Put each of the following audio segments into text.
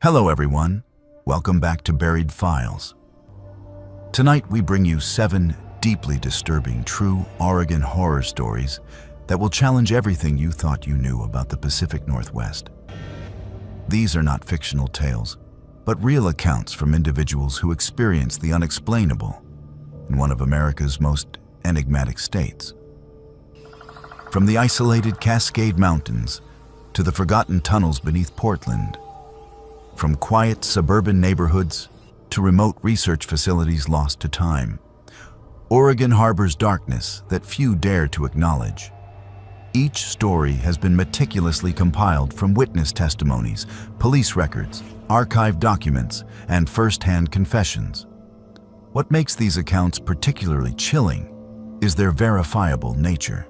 Hello everyone, welcome back to Buried Files. Tonight we bring you 7 deeply disturbing true Oregon horror stories that will challenge everything you thought you knew about the Pacific Northwest. These are not fictional tales, but real accounts from individuals who experienced the unexplainable in one of America's most enigmatic states. From the isolated Cascade Mountains to the forgotten tunnels beneath Portland, from quiet suburban neighborhoods to remote research facilities lost to time, Oregon harbors darkness that few dare to acknowledge. Each story has been meticulously compiled from witness testimonies, police records, archived documents, and first-hand confessions. What makes these accounts particularly chilling is their verifiable nature.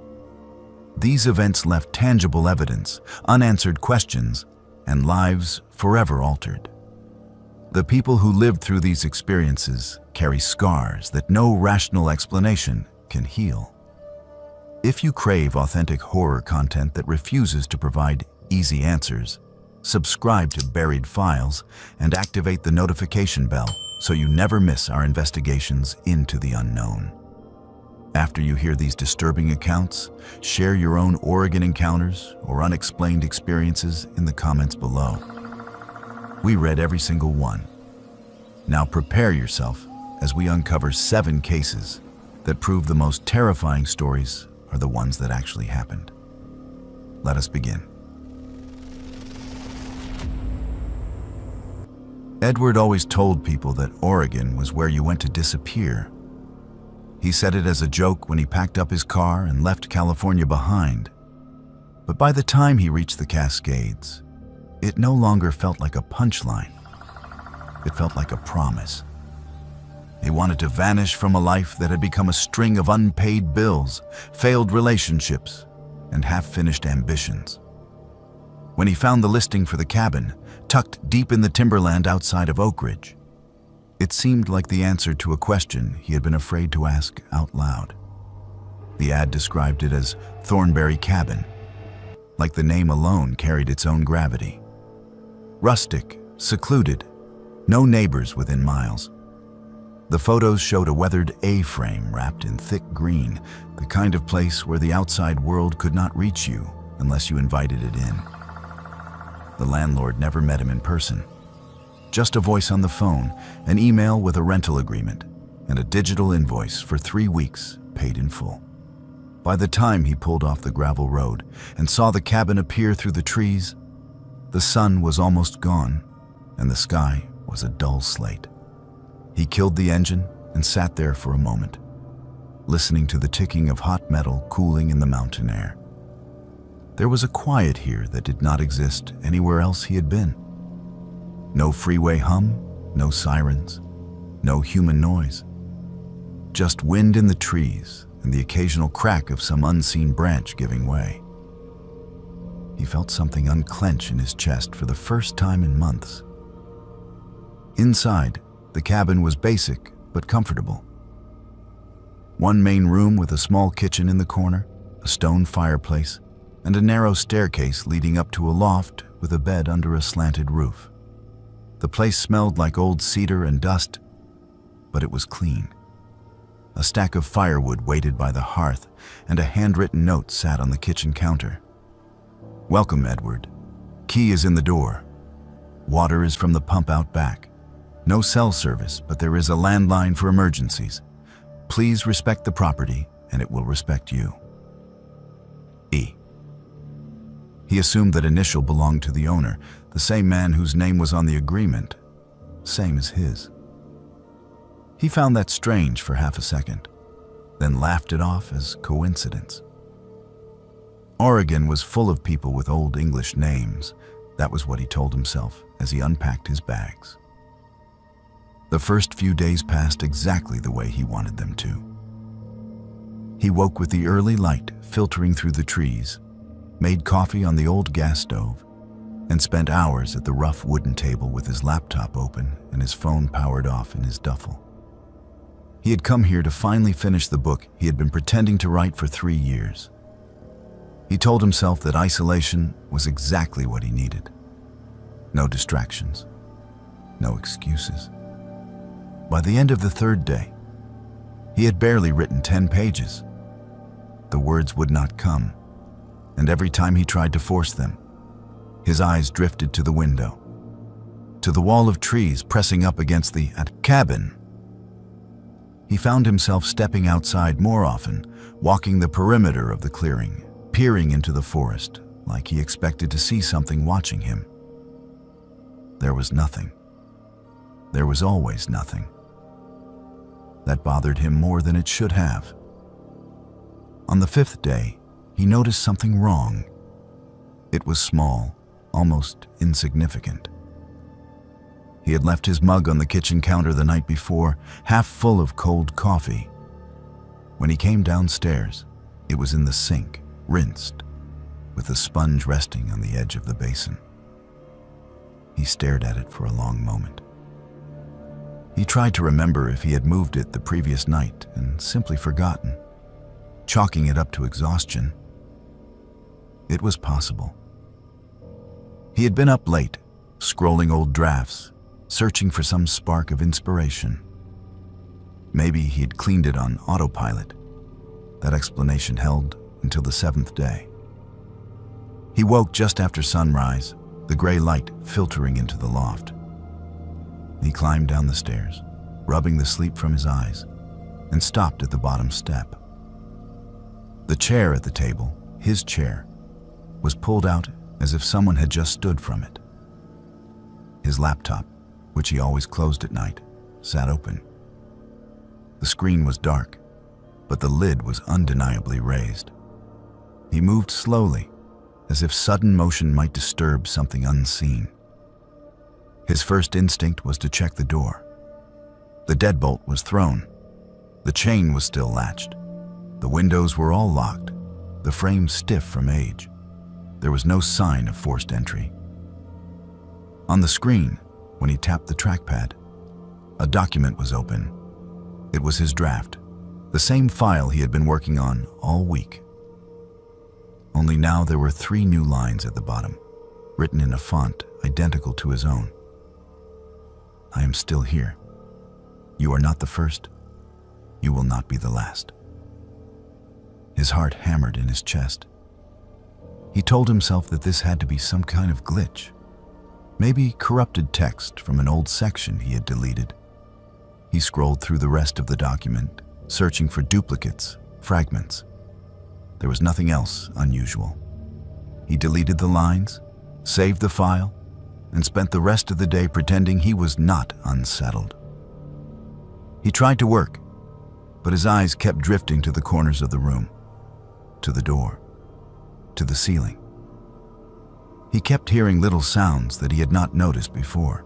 These events left tangible evidence, unanswered questions, and lives forever altered. The people who lived through these experiences carry scars that no rational explanation can heal. If you crave authentic horror content that refuses to provide easy answers, subscribe to Buried Files and activate the notification bell so you never miss our investigations into the unknown. After you hear these disturbing accounts, share your own Oregon encounters or unexplained experiences in the comments below. We read every single one. Now prepare yourself as we uncover 7 cases that prove the most terrifying stories are the ones that actually happened. Let us begin. Edward always told people that Oregon was where you went to disappear. He said it as a joke when he packed up his car and left California behind. But by the time he reached the Cascades, it no longer felt like a punchline. It felt like a promise. He wanted to vanish from a life that had become a string of unpaid bills, failed relationships, and half-finished ambitions. When he found the listing for the cabin, tucked deep in the timberland outside of Oak Ridge, it seemed like the answer to a question he had been afraid to ask out loud. The ad described it as Thornberry Cabin, like the name alone carried its own gravity. Rustic, secluded, no neighbors within miles. The photos showed a weathered A-frame wrapped in thick green, the kind of place where the outside world could not reach you unless you invited it in. The landlord never met him in person. Just a voice on the phone, an email with a rental agreement, and a digital invoice for 3 weeks paid in full. By the time he pulled off the gravel road and saw the cabin appear through the trees, the sun was almost gone and the sky was a dull slate. He killed the engine and sat there for a moment, listening to the ticking of hot metal cooling in the mountain air. There was a quiet here that did not exist anywhere else he had been. No freeway hum, no sirens, no human noise. Just wind in the trees and the occasional crack of some unseen branch giving way. He felt something unclench in his chest for the first time in months. Inside, the cabin was basic but comfortable. One main room with a small kitchen in the corner, a stone fireplace, and a narrow staircase leading up to a loft with a bed under a slanted roof. The place smelled like old cedar and dust, but it was clean. A stack of firewood waited by the hearth, and a handwritten note sat on the kitchen counter. "Welcome, Edward. Key is in the door. Water is from the pump out back. No cell service, but there is a landline for emergencies. Please respect the property, and it will respect you. E." He assumed that initial belonged to the owner, the same man whose name was on the agreement, same as his. He found that strange for half a second, then laughed it off as coincidence. Oregon was full of people with Old English names. That was what he told himself as he unpacked his bags. The first few days passed exactly the way he wanted them to. He woke with the early light filtering through the trees, made coffee on the old gas stove, and spent hours at the rough wooden table with his laptop open and his phone powered off in his duffel. He had come here to finally finish the book he had been pretending to write for 3 years. He told himself that isolation was exactly what he needed. No distractions, no excuses. By the end of the third day, he had barely written 10 pages. The words would not come, and every time he tried to force them, his eyes drifted to the window, to the wall of trees pressing up against the cabin. He found himself stepping outside more often, walking the perimeter of the clearing, peering into the forest, like he expected to see something watching him. There was nothing. There was always nothing. That bothered him more than it should have. On the fifth day, he noticed something wrong. It was small, almost insignificant. He had left his mug on the kitchen counter the night before, half full of cold coffee. When he came downstairs, it was in the sink, rinsed, with a sponge resting on the edge of the basin. He stared at it for a long moment. He tried to remember if he had moved it the previous night and simply forgotten, chalking it up to exhaustion. It was possible. He had been up late, scrolling old drafts, searching for some spark of inspiration. Maybe he had cleaned it on autopilot. That explanation held until the seventh day. He woke just after sunrise, the gray light filtering into the loft. He climbed down the stairs, rubbing the sleep from his eyes, and stopped at the bottom step. The chair at the table, his chair, was pulled out as if someone had just stood from it. His laptop, which he always closed at night, sat open. The screen was dark, but the lid was undeniably raised. He moved slowly, as if sudden motion might disturb something unseen. His first instinct was to check the door. The deadbolt was thrown. The chain was still latched. The windows were all locked, the frame stiff from age. There was no sign of forced entry. On the screen, when he tapped the trackpad, a document was open. It was his draft, the same file he had been working on all week. Only now there were 3 new lines at the bottom, written in a font identical to his own. I am still here. You are not the first. You will not be the last. His heart hammered in his chest. He told himself that this had to be some kind of glitch. Maybe corrupted text from an old section he had deleted. He scrolled through the rest of the document, searching for duplicates, fragments. There was nothing else unusual. He deleted the lines, saved the file, and spent the rest of the day pretending he was not unsettled. He tried to work, but his eyes kept drifting to the corners of the room, to the door, to the ceiling. He kept hearing little sounds that he had not noticed before.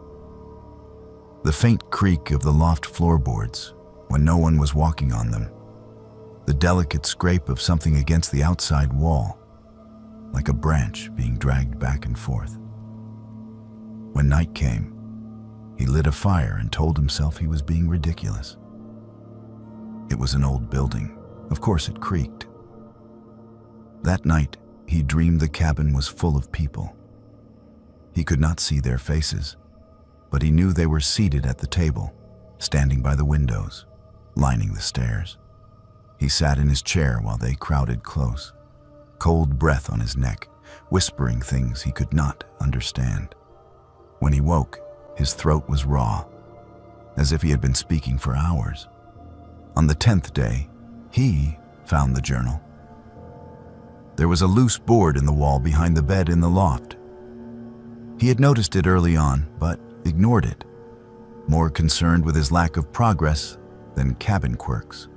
The faint creak of the loft floorboards when no one was walking on them. The delicate scrape of something against the outside wall, like a branch being dragged back and forth. When night came, he lit a fire and told himself he was being ridiculous. It was an old building. Of course it creaked. That night, he dreamed the cabin was full of people. He could not see their faces, but he knew they were seated at the table, standing by the windows, lining the stairs. He sat in his chair while they crowded close, cold breath on his neck, whispering things he could not understand. When he woke, his throat was raw, as if he had been speaking for hours. On the 10th day, he found the journal. There was a loose board in the wall behind the bed in the loft. He had noticed it early on, but ignored it, more concerned with his lack of progress than cabin quirks.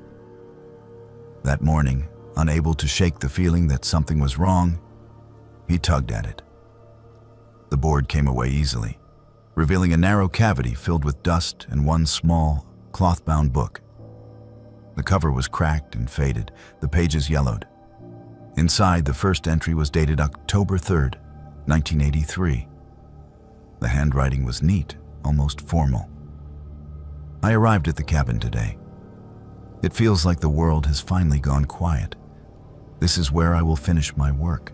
That morning, unable to shake the feeling that something was wrong, he tugged at it. The board came away easily, revealing a narrow cavity filled with dust and one small, cloth-bound book. The cover was cracked and faded, the pages yellowed. Inside, the first entry was dated October 3rd, 1983. The handwriting was neat, almost formal. I arrived at the cabin today. It feels like the world has finally gone quiet. This is where I will finish my work.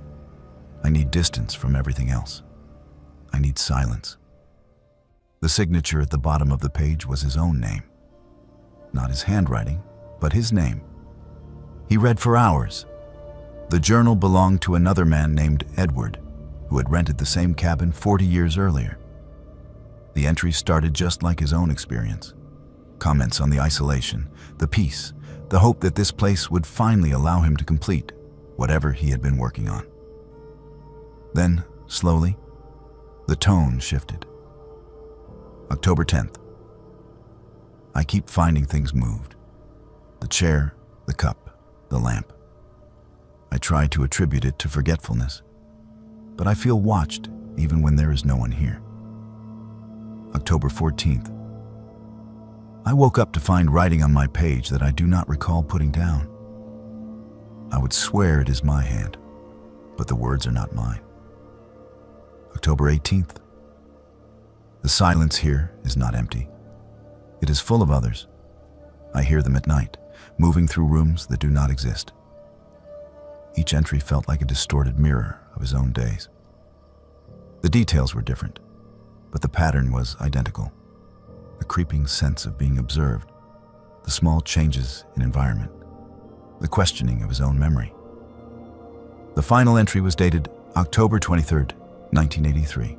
I need distance from everything else. I need silence. The signature at the bottom of the page was his own name. Not his handwriting, but his name. He read for hours. The journal belonged to another man named Edward, who had rented the same cabin 40 years earlier. The entry started just like his own experience. Comments on the isolation, the peace, the hope that this place would finally allow him to complete whatever he had been working on. Then, slowly, the tone shifted. October 10th. I keep finding things moved. The chair, the cup, the lamp. I try to attribute it to forgetfulness, but I feel watched even when there is no one here. October 14th. I woke up to find writing on my page that I do not recall putting down. I would swear it is my hand, but the words are not mine. October 18th. The silence here is not empty. It is full of others. I hear them at night, moving through rooms that do not exist. Each entry felt like a distorted mirror of his own days. The details were different, but the pattern was identical. The creeping sense of being observed, the small changes in environment, the questioning of his own memory. The final entry was dated October 23rd, 1983.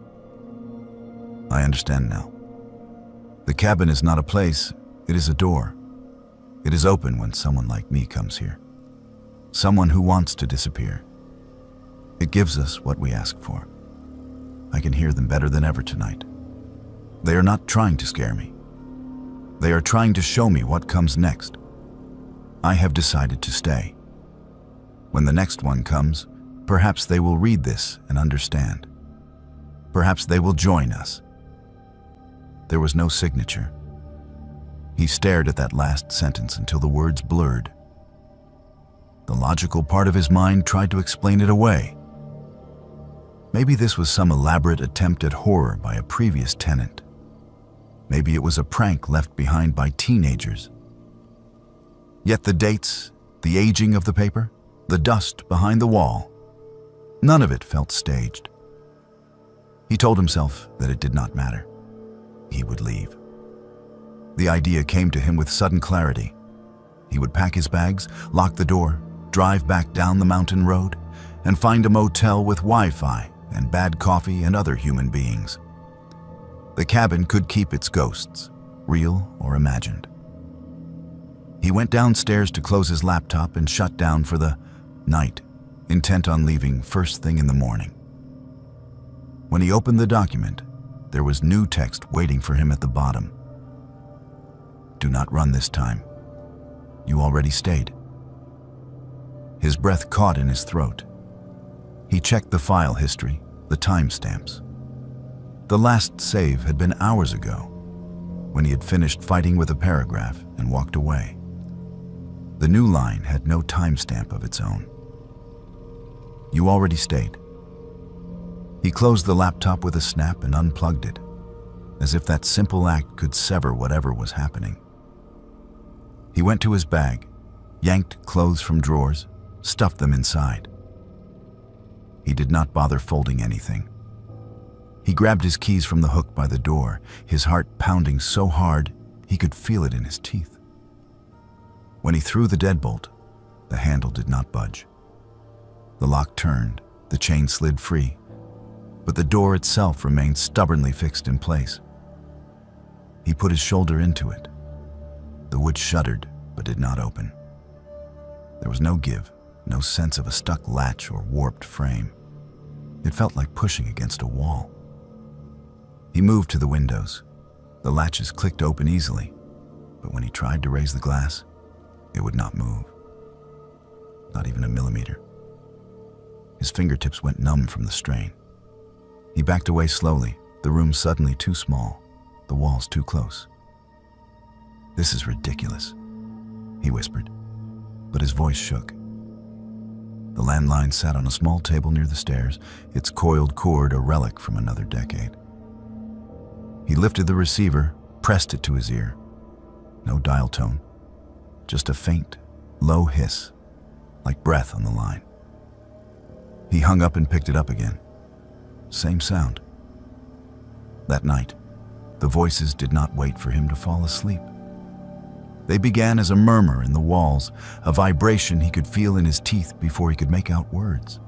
I understand now. The cabin is not a place, it is a door. It is open when someone like me comes here. Someone who wants to disappear. It gives us what we ask for. I can hear them better than ever tonight. They are not trying to scare me. They are trying to show me what comes next. I have decided to stay. When the next one comes, perhaps they will read this and understand. Perhaps they will join us. There was no signature. He stared at that last sentence until the words blurred. The logical part of his mind tried to explain it away. Maybe this was some elaborate attempt at horror by a previous tenant. Maybe it was a prank left behind by teenagers. Yet the dates, the aging of the paper, the dust behind the wall, none of it felt staged. He told himself that it did not matter. He would leave. The idea came to him with sudden clarity. He would pack his bags, lock the door, drive back down the mountain road, and find a motel with Wi-Fi and bad coffee and other human beings. The cabin could keep its ghosts, real or imagined. He went downstairs to close his laptop and shut down for the night, intent on leaving first thing in the morning. When he opened the document, there was new text waiting for him at the bottom. Do not run this time. You already stayed. His breath caught in his throat. He checked the file history, the timestamps. The last save had been hours ago, when he had finished fighting with a paragraph and walked away. The new line had no timestamp of its own. You already stayed. He closed the laptop with a snap and unplugged it, as if that simple act could sever whatever was happening. He went to his bag, yanked clothes from drawers, stuffed them inside. He did not bother folding anything. He grabbed his keys from the hook by the door, his heart pounding so hard he could feel it in his teeth. When he threw the deadbolt, the handle did not budge. The lock turned, the chain slid free, but the door itself remained stubbornly fixed in place. He put his shoulder into it. The wood shuddered, but did not open. There was no give, no sense of a stuck latch or warped frame. It felt like pushing against a wall. He moved to the windows. The latches clicked open easily, but when he tried to raise the glass, it would not move. Not even a millimeter. His fingertips went numb from the strain. He backed away slowly, the room suddenly too small, the walls too close. This is ridiculous, he whispered, but his voice shook. The landline sat on a small table near the stairs, its coiled cord a relic from another decade. He lifted the receiver, pressed it to his ear. No dial tone, just a faint, low hiss, like breath on the line. He hung up and picked it up again. Same sound. That night, The voices did not wait for him to fall asleep. They began as a murmur in the walls, a vibration he could feel in his teeth before he could make out words.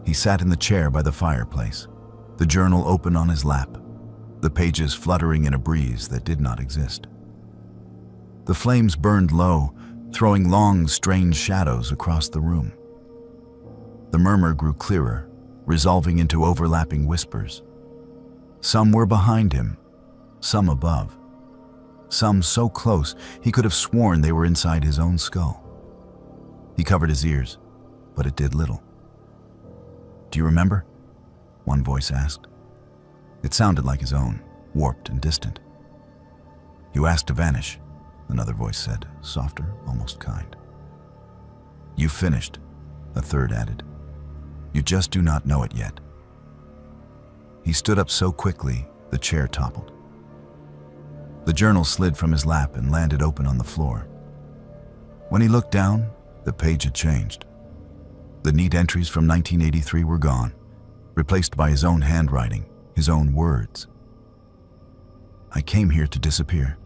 He sat in the chair by the fireplace, the journal open on his lap, the pages fluttering in a breeze that did not exist. The flames burned low, throwing long, strange shadows across the room. The murmur grew clearer, resolving into overlapping whispers. Some were behind him, some above. Some so close he could have sworn they were inside his own skull. He covered his ears, but it did little. "Do you remember?" one voice asked. It sounded like his own, warped and distant. "You asked to vanish," another voice said, softer, almost kind. "You finished," a third added. "You just do not know it yet." He stood up so quickly, the chair toppled. The journal slid from his lap and landed open on the floor. When he looked down, the page had changed. The neat entries from 1983 were gone, replaced by his own handwriting, his own words. "I came here to disappear.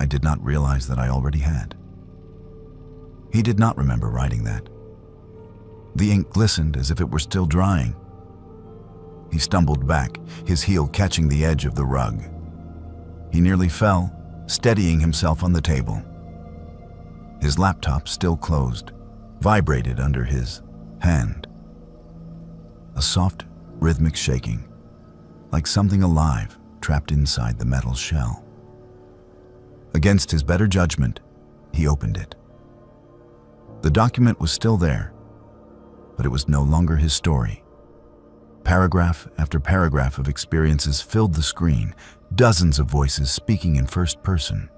I did not realize that I already had." He did not remember writing that. The ink glistened as if it were still drying. He stumbled back, his heel catching the edge of the rug. He nearly fell, steadying himself on the table. His laptop, still closed, vibrated under his hand. A soft, rhythmic shaking, like something alive trapped inside the metal shell. Against his better judgment, he opened it. The document was still there, but it was no longer his story. Paragraph after paragraph of experiences filled the screen, dozens of voices speaking in first person.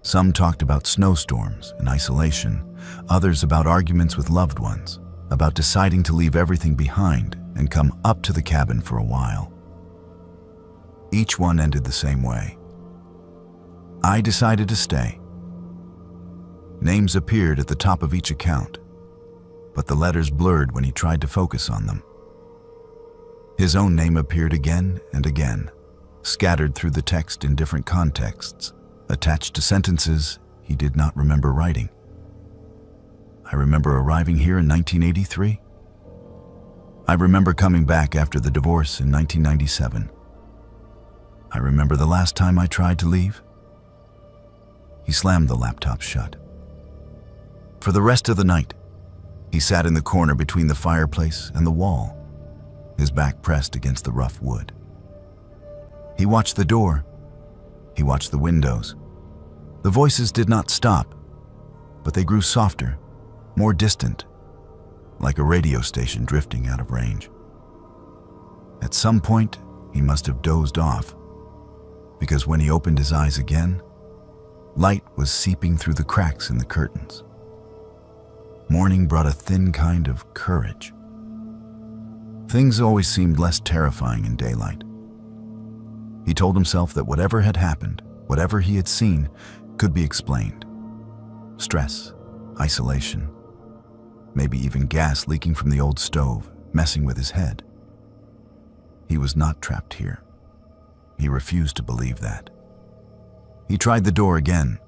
Some talked about snowstorms and isolation, others about arguments with loved ones, about deciding to leave everything behind and come up to the cabin for a while. Each one ended the same way. "I decided to stay." Names appeared at the top of each account, but the letters blurred when he tried to focus on them. His own name appeared again and again, scattered through the text in different contexts, attached to sentences he did not remember writing. "I remember arriving here in 1983. I remember coming back after the divorce in 1997. I remember the last time I tried to leave." He slammed the laptop shut. For the rest of the night, he sat in the corner between the fireplace and the wall, his back pressed against the rough wood. He watched the door. He watched the windows. The voices did not stop, but they grew softer, more distant, like a radio station drifting out of range. At some point, he must have dozed off, because when he opened his eyes again, light was seeping through the cracks in the curtains. Morning brought a thin kind of courage. Things always seemed less terrifying in daylight. He told himself that whatever had happened, whatever he had seen, could be explained. Stress, isolation, maybe even gas leaking from the old stove, messing with his head. He was not trapped here. He refused to believe that. He tried the door again.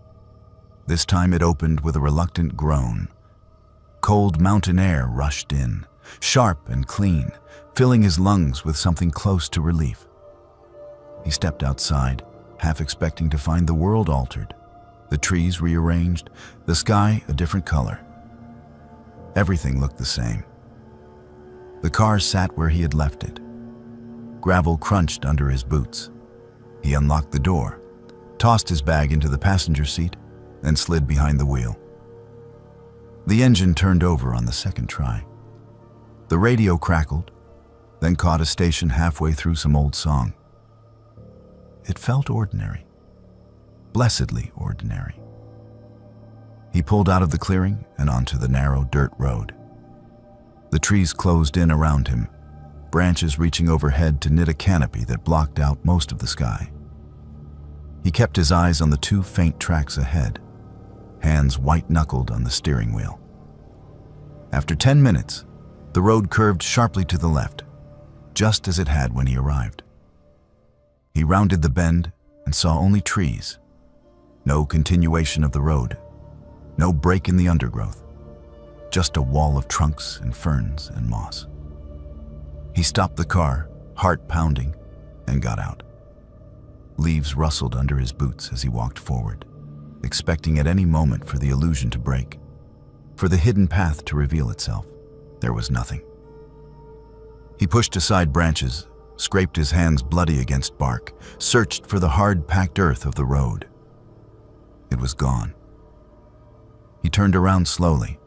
This time it opened with a reluctant groan. Cold mountain air rushed in, sharp and clean, filling his lungs with something close to relief. He stepped outside, half expecting to find the world altered, the trees rearranged, the sky a different color. Everything looked the same. The car sat where he had left it. Gravel crunched under his boots. He unlocked the door, tossed his bag into the passenger seat, and slid behind the wheel. The engine turned over on the second try. The radio crackled, then caught a station halfway through some old song. It felt ordinary, blessedly ordinary. He pulled out of the clearing and onto the narrow dirt road. The trees closed in around him, branches reaching overhead to knit a canopy that blocked out most of the sky. He kept his eyes on the two faint tracks ahead, hands white-knuckled on the steering wheel. After 10 minutes, the road curved sharply to the left, just as it had when he arrived. rounded the bend and saw only trees. No continuation of the road, no break in the undergrowth, just a wall of trunks and ferns and moss. He stopped the car, heart pounding, and got out. Leaves rustled under his boots as he walked forward, expecting at any moment for the illusion to break, for the hidden path to reveal itself. There was nothing. He pushed aside branches, scraped his hands bloody against bark, searched for the hard, packed earth of the road. It was gone. He turned around slowly.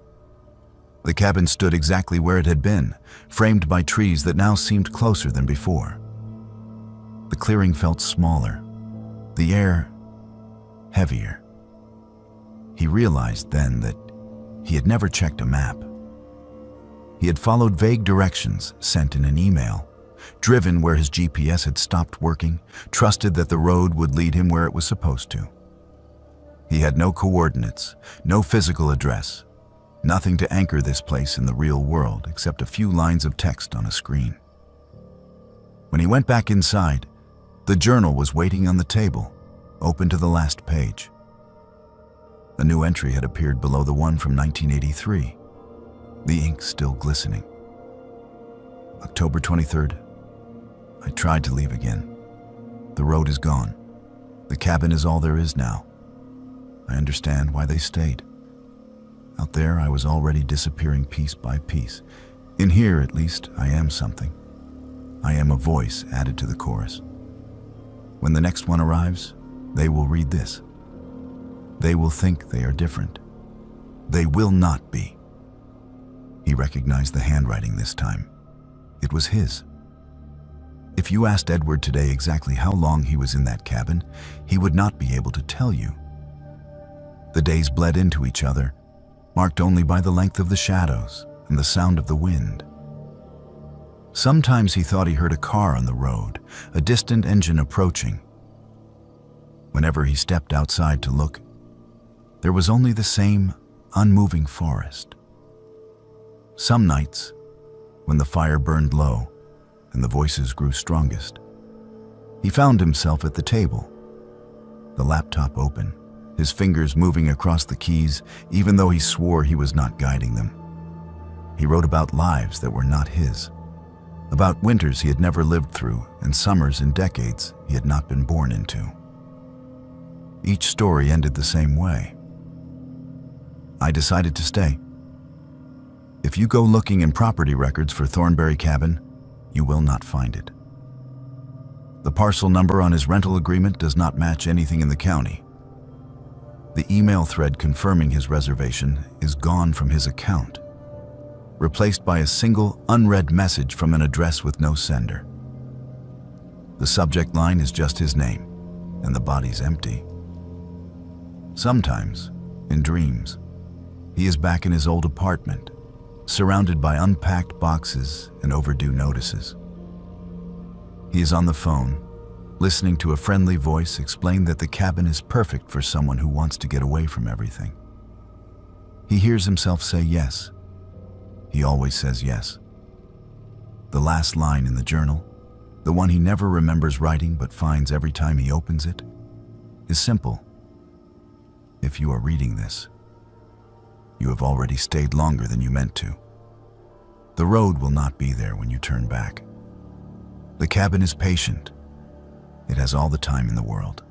The cabin stood exactly where it had been, framed by trees that now seemed closer than before. The clearing felt smaller, the air heavier. He realized then that he had never checked a map. He had followed vague directions sent in an email, driven where his GPS had stopped working, trusted that the road would lead him where it was supposed to. He had no coordinates, no physical address, nothing to anchor this place in the real world except a few lines of text on a screen. When he went back inside, the journal was waiting on the table, open to the last page. A new entry had appeared below the one from 1983, the ink still glistening. October 23rd. I tried to leave again. The road is gone. The cabin is all there is now. I understand why they stayed. Out there, I was already disappearing piece by piece. In here, at least, I am something. I am a voice added to the chorus. When the next one arrives, they will read this. They will think they are different. They will not be. He recognized the handwriting this time. It was his. If you asked Edward today exactly how long he was in that cabin, he would not be able to tell you. The days bled into each other, marked only by the length of the shadows and the sound of the wind. Sometimes he thought he heard a car on the road, a distant engine approaching. Whenever he stepped outside to look, there was only the same unmoving forest. Some nights, when the fire burned low and the voices grew strongest, he found himself at the table, the laptop open, his fingers moving across the keys, even though he swore he was not guiding them. He wrote about lives that were not his, about winters he had never lived through and summers in decades he had not been born into. Each story ended the same way. I decided to stay. If you go looking in property records for Thornberry Cabin, you will not find it. The parcel number on his rental agreement does not match anything in the county. The email thread confirming his reservation is gone from his account, replaced by a single unread message from an address with no sender. The subject line is just his name, and the body's empty. Sometimes, in dreams, he is back in his old apartment, surrounded by unpacked boxes and overdue notices. He is on the phone, listening to a friendly voice explain that the cabin is perfect for someone who wants to get away from everything. He hears himself say yes. He always says yes. The last line in the journal, the one he never remembers writing but finds every time he opens it, is simple. If you are reading this, you have already stayed longer than you meant to. The road will not be there when you turn back. The cabin is patient. It has all the time in the world.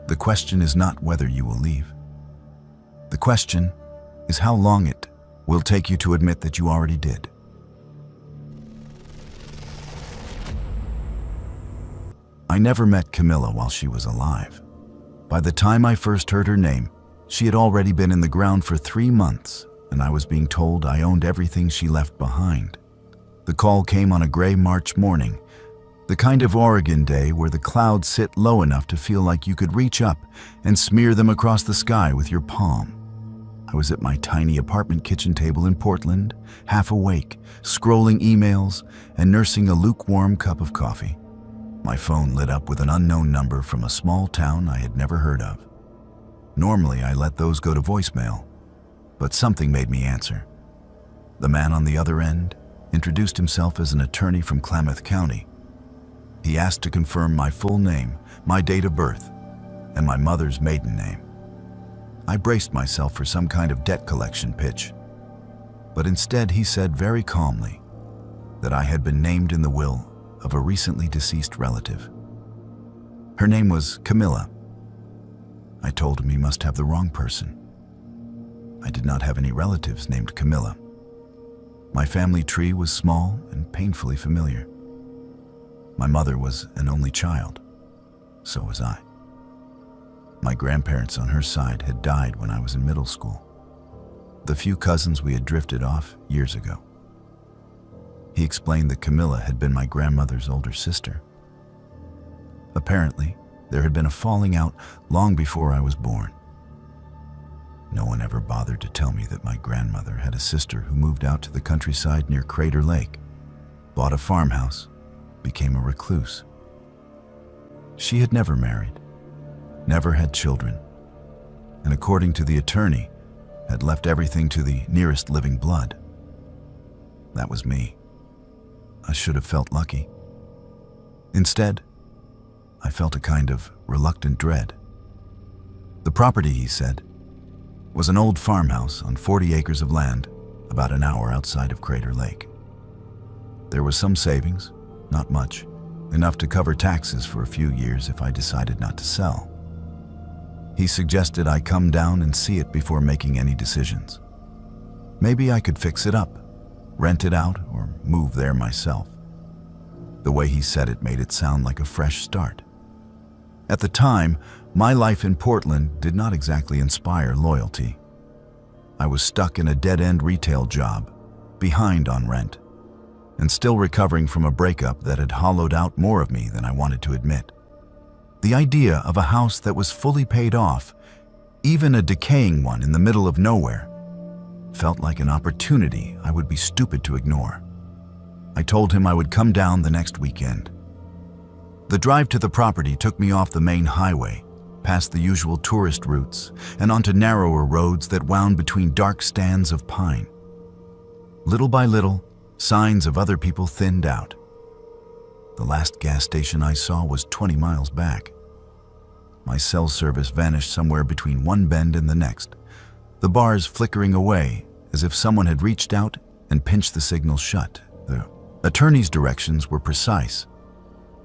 The question is not whether you will leave. The question is how long it will take you to admit that you already did. I never met Camilla while she was alive. By the time I first heard her name, she had already been in the ground for 3 months, and I was being told I owned everything she left behind. The call came on a gray March morning, the kind of Oregon day where the clouds sit low enough to feel like you could reach up and smear them across the sky with your palm. I was at my tiny apartment kitchen table in Portland, half awake, scrolling emails and nursing a lukewarm cup of coffee. My phone lit up with an unknown number from a small town I had never heard of. Normally, I let those go to voicemail, but something made me answer. The man on the other end introduced himself as an attorney from Klamath County. He asked to confirm my full name, my date of birth, and my mother's maiden name. I braced myself for some kind of debt collection pitch, but instead he said very calmly that I had been named in the will of a recently deceased relative. Her name was Camilla. I told him he must have the wrong person. I did not have any relatives named Camilla. My family tree was small and painfully familiar. My mother was an only child. So was I. My grandparents on her side had died when I was in middle school. The few cousins we had drifted off years ago. He explained that Camilla had been my grandmother's older sister. Apparently, there had been a falling out long before I was born. No one ever bothered to tell me that my grandmother had a sister who moved out to the countryside near Crater Lake, bought a farmhouse, became a recluse. She had never married, never had children, and according to the attorney, had left everything to the nearest living blood. That was me. I should have felt lucky. Instead, I felt a kind of reluctant dread. The property, he said, was an old farmhouse on 40 acres of land about an hour outside of Crater Lake. There was some savings, not much, enough to cover taxes for a few years if I decided not to sell. He suggested I come down and see it before making any decisions. Maybe I could fix it up, rent it out, or move there myself. The way he said it made it sound like a fresh start. At the time, my life in Portland did not exactly inspire loyalty. I was stuck in a dead-end retail job, behind on rent, and still recovering from a breakup that had hollowed out more of me than I wanted to admit. The idea of a house that was fully paid off, even a decaying one in the middle of nowhere, felt like an opportunity I would be stupid to ignore. I told him I would come down the next weekend. The drive to the property took me off the main highway, past the usual tourist routes, and onto narrower roads that wound between dark stands of pine. Little by little, signs of other people thinned out. The last gas station I saw was 20 miles back. My cell service vanished somewhere between one bend and the next, the bars flickering away as if someone had reached out and pinched the signal shut. The attorney's directions were precise.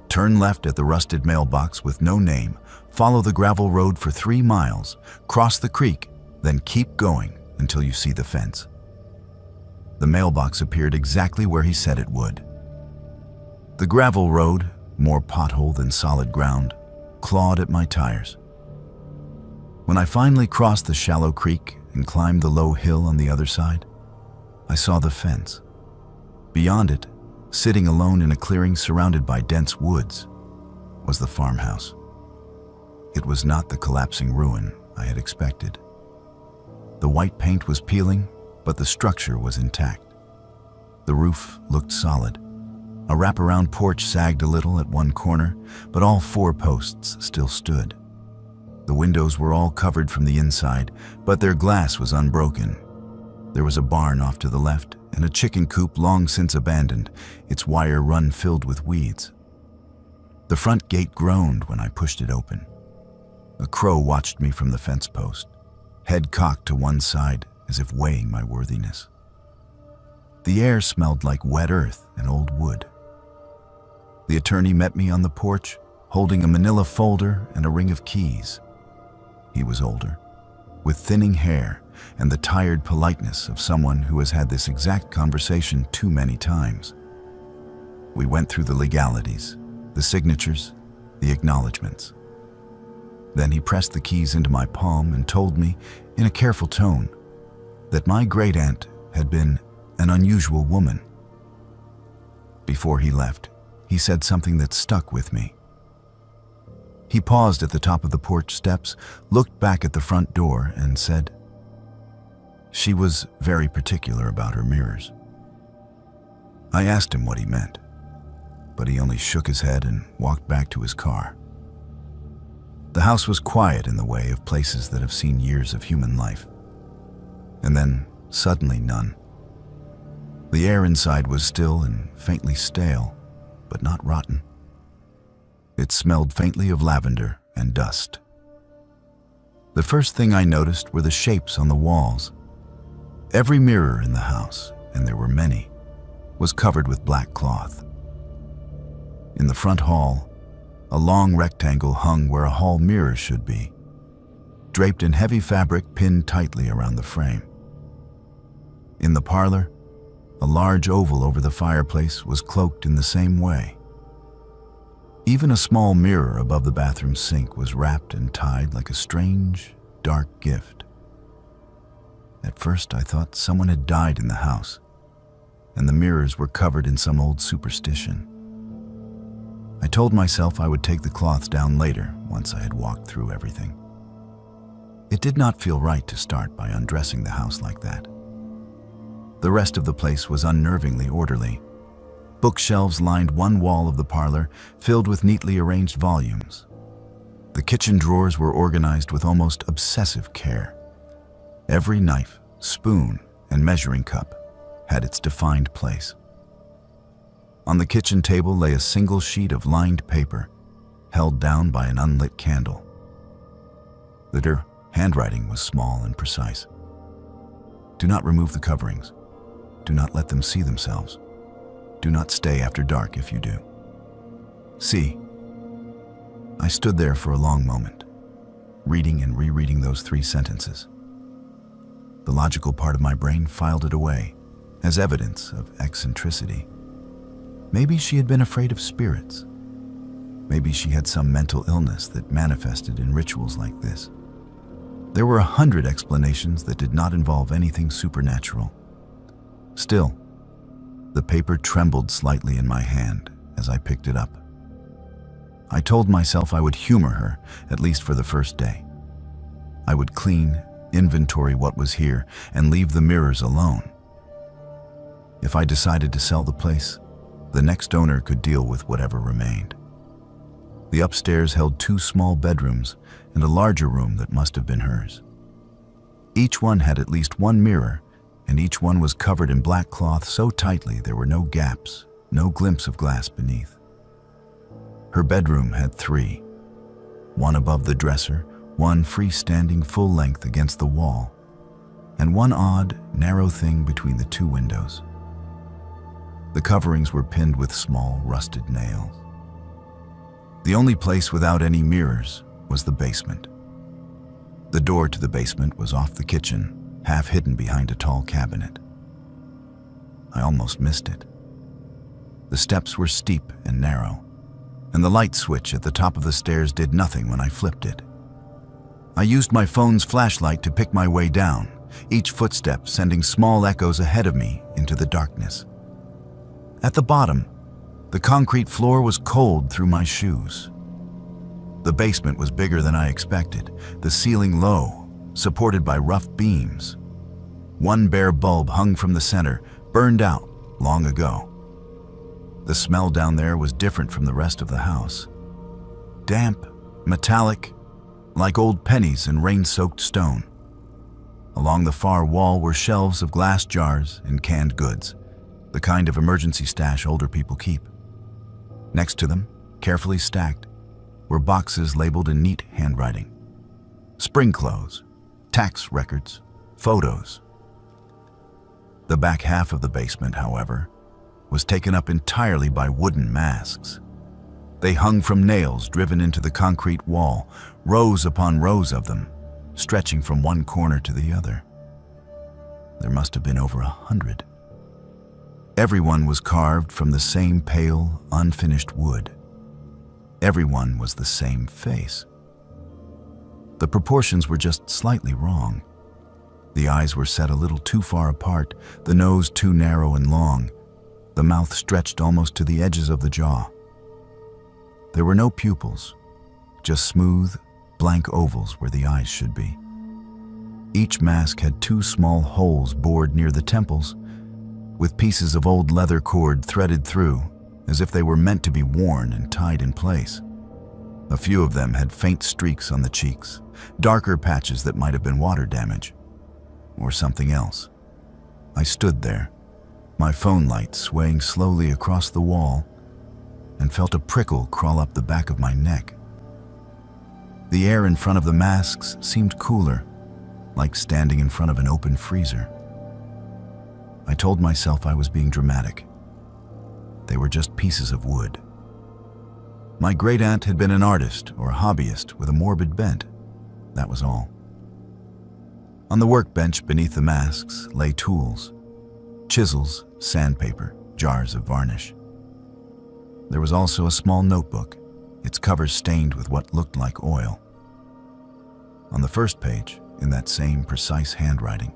Turn left at the rusted mailbox with no name, follow the gravel road for 3 miles, cross the creek, then keep going until you see the fence. The mailbox appeared exactly where he said it would. The gravel road, more pothole than solid ground, clawed at my tires. When I finally crossed the shallow creek and climbed the low hill on the other side, I saw the fence. Beyond it, sitting alone in a clearing surrounded by dense woods, was the farmhouse. It was not the collapsing ruin I had expected. The white paint was peeling, but the structure was intact. The roof looked solid. A wraparound porch sagged a little at one corner, but all 4 posts still stood. The windows were all covered from the inside, but their glass was unbroken. There was a barn off to the left, and a chicken coop long since abandoned, its wire run filled with weeds. The front gate groaned when I pushed it open. A crow watched me from the fence post, head cocked to one side as if weighing my worthiness. The air smelled like wet earth and old wood. The attorney met me on the porch, holding a manila folder and a ring of keys. He was older, with thinning hair and the tired politeness of someone who has had this exact conversation too many times. We went through the legalities, the signatures, the acknowledgments. Then he pressed the keys into my palm and told me, in a careful tone, that my great-aunt had been an unusual woman. Before he left, he said something that stuck with me. He paused at the top of the porch steps, looked back at the front door, and said, "She was very particular about her mirrors." I asked him what he meant, but he only shook his head and walked back to his car. The house was quiet in the way of places that have seen years of human life. And then, suddenly, none. The air inside was still and faintly stale, but not rotten. It smelled faintly of lavender and dust. The first thing I noticed were the shapes on the walls. Every mirror in the house, and there were many, was covered with black cloth. In the front hall, a long rectangle hung where a hall mirror should be, draped in heavy fabric pinned tightly around the frame. In the parlor, a large oval over the fireplace was cloaked in the same way. Even a small mirror above the bathroom sink was wrapped and tied like a strange, dark gift. At first, I thought someone had died in the house, and the mirrors were covered in some old superstition. I told myself I would take the cloths down later once I had walked through everything. It did not feel right to start by undressing the house like that. The rest of the place was unnervingly orderly. Bookshelves lined one wall of the parlor, filled with neatly arranged volumes. The kitchen drawers were organized with almost obsessive care. Every knife, spoon, and measuring cup had its defined place. On the kitchen table lay a single sheet of lined paper, held down by an unlit candle. The handwriting was small and precise. Do not remove the coverings. Do not let them see themselves. Do not stay after dark if you do. See. I stood there for a long moment, reading and rereading those 3 sentences. The logical part of my brain filed it away as evidence of eccentricity. Maybe she had been afraid of spirits. Maybe she had some mental illness that manifested in rituals like this. There were 100 explanations that did not involve anything supernatural. Still, the paper trembled slightly in my hand as I picked it up. I told myself I would humor her, at least for the first day. I would clean, inventory what was here, and leave the mirrors alone. If I decided to sell the place, the next owner could deal with whatever remained. The upstairs held 2 small bedrooms and a larger room that must have been hers. Each one had at least 1 mirror, and each one was covered in black cloth so tightly there were no gaps, no glimpse of glass beneath. Her bedroom had 3, one above the dresser, one freestanding full length against the wall, and one odd, narrow thing between the 2 windows. The coverings were pinned with small, rusted nails. The only place without any mirrors was the basement. The door to the basement was off the kitchen, half hidden behind a tall cabinet. I almost missed it. The steps were steep and narrow, and the light switch at the top of the stairs did nothing when I flipped it. I used my phone's flashlight to pick my way down, each footstep sending small echoes ahead of me into the darkness. At the bottom, the concrete floor was cold through my shoes. The basement was bigger than I expected, the ceiling low, supported by rough beams. One bare bulb hung from the center, burned out long ago. The smell down there was different from the rest of the house. Damp, metallic, like old pennies and rain-soaked stone. Along the far wall were shelves of glass jars and canned goods, the kind of emergency stash older people keep. Next to them, carefully stacked, were boxes labeled in neat handwriting. Spring clothes, tax records, photos. The back half of the basement, however, was taken up entirely by wooden masks. They hung from nails driven into the concrete wall, rows upon rows of them, stretching from one corner to the other. There must have been over 100. Everyone was carved from the same pale, unfinished wood. Everyone was the same face. The proportions were just slightly wrong. The eyes were set a little too far apart, the nose too narrow and long, the mouth stretched almost to the edges of the jaw. There were no pupils, just smooth, blank ovals where the eyes should be. Each mask had 2 small holes bored near the temples, with pieces of old leather cord threaded through, as if they were meant to be worn and tied in place. A few of them had faint streaks on the cheeks, darker patches that might have been water damage, or something else. I stood there, my phone light swaying slowly across the wall, and felt a prickle crawl up the back of my neck. The air in front of the masks seemed cooler, like standing in front of an open freezer. I told myself I was being dramatic. They were just pieces of wood. My great-aunt had been an artist or a hobbyist with a morbid bent. That was all. On the workbench beneath the masks lay tools, chisels, sandpaper, jars of varnish. There was also a small notebook, its cover stained with what looked like oil. On the first page, in that same precise handwriting,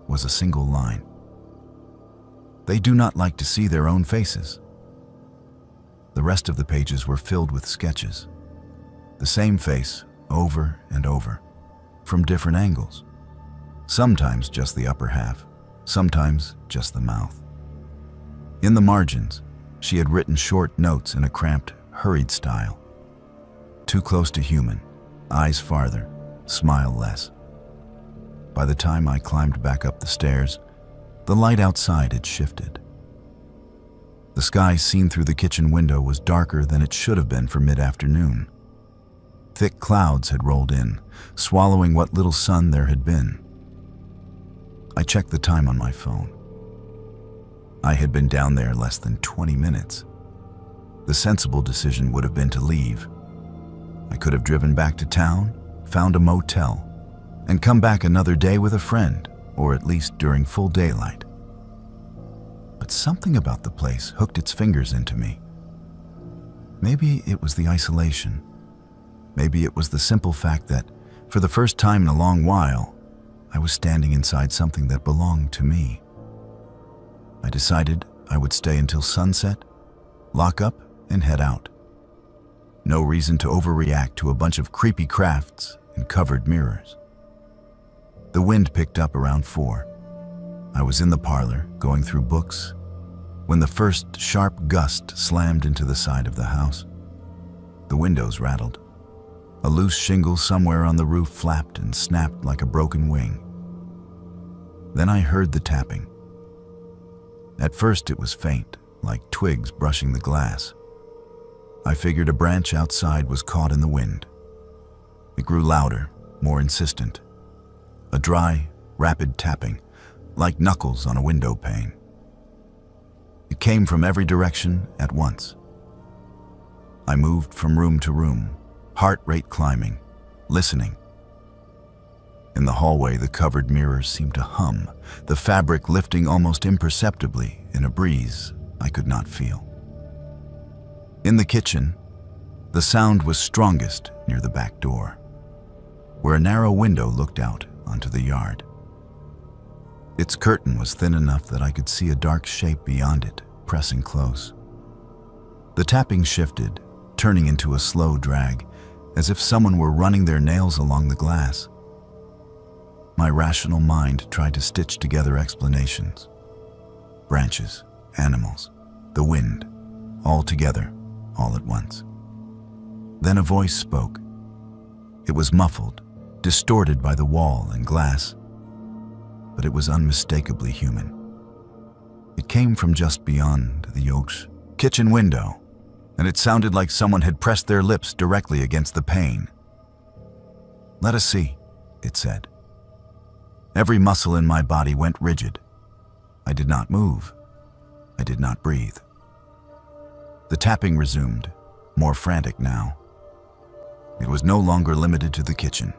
was a single line. They do not like to see their own faces. The rest of the pages were filled with sketches. The same face over and over, from different angles. Sometimes just the upper half, sometimes just the mouth. In the margins, she had written short notes in a cramped, hurried style. Too close to human, eyes farther, smile less. By the time I climbed back up the stairs, the light outside had shifted. The sky seen through the kitchen window was darker than it should have been for mid-afternoon. Thick clouds had rolled in, swallowing what little sun there had been. I checked the time on my phone. I had been down there less than 20 minutes. The sensible decision would have been to leave. I could have driven back to town, found a motel, and come back another day with a friend, or at least during full daylight. But something about the place hooked its fingers into me. Maybe it was the isolation. Maybe it was the simple fact that, for the first time in a long while, I was standing inside something that belonged to me. I decided I would stay until sunset, lock up, and head out. No reason to overreact to a bunch of creepy crafts and covered mirrors. The wind picked up around 4. I was in the parlor, going through books, when the first sharp gust slammed into the side of the house. The windows rattled. A loose shingle somewhere on the roof flapped and snapped like a broken wing. Then I heard the tapping. At first it was faint, like twigs brushing the glass. I figured a branch outside was caught in the wind. It grew louder, more insistent. A dry, rapid tapping, like knuckles on a window pane. It came from every direction at once. I moved from room to room, heart rate climbing, listening. In the hallway, the covered mirrors seemed to hum, the fabric lifting almost imperceptibly in a breeze I could not feel. In the kitchen, the sound was strongest near the back door, where a narrow window looked out onto the yard. Its curtain was thin enough that I could see a dark shape beyond it, pressing close. The tapping shifted, turning into a slow drag, as if someone were running their nails along the glass. My rational mind tried to stitch together explanations. Branches, animals, the wind, all together, all at once. Then a voice spoke. It was muffled, distorted by the wall and glass, but it was unmistakably human. It came from just beyond the Yolk's kitchen window, and it sounded like someone had pressed their lips directly against the pane. "Let us see," it said. Every muscle in my body went rigid. I did not move. I did not breathe. The tapping resumed, more frantic now. It was no longer limited to the kitchen.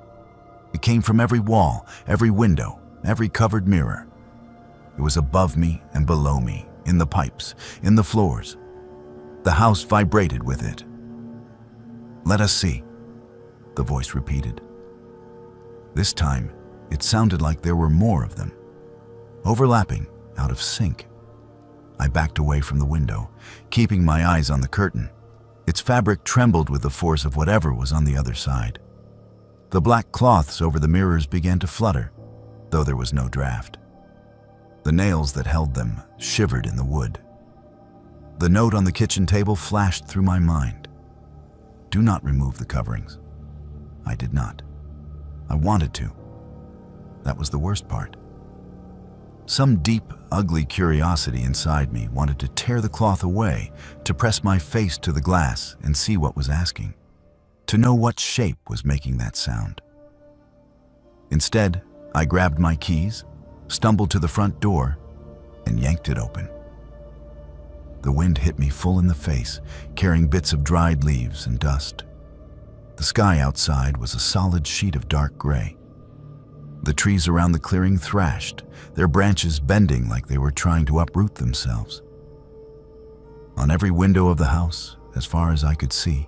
It came from every wall, every window, every covered mirror. It was above me and below me, in the pipes, in the floors. The house vibrated with it. "Let us see," the voice repeated. This time, it sounded like there were more of them, overlapping, out of sync. I backed away from the window, keeping my eyes on the curtain. Its fabric trembled with the force of whatever was on the other side. The black cloths over the mirrors began to flutter, though there was no draft. The nails that held them shivered in the wood. The note on the kitchen table flashed through my mind. Do not remove the coverings. I did not. I wanted to. That was the worst part. Some deep, ugly curiosity inside me wanted to tear the cloth away, to press my face to the glass and see what was asking, to know what shape was making that sound. Instead, I grabbed my keys, stumbled to the front door, and yanked it open. The wind hit me full in the face, carrying bits of dried leaves and dust. The sky outside was a solid sheet of dark gray. The trees around the clearing thrashed, their branches bending like they were trying to uproot themselves. On every window of the house, as far as I could see,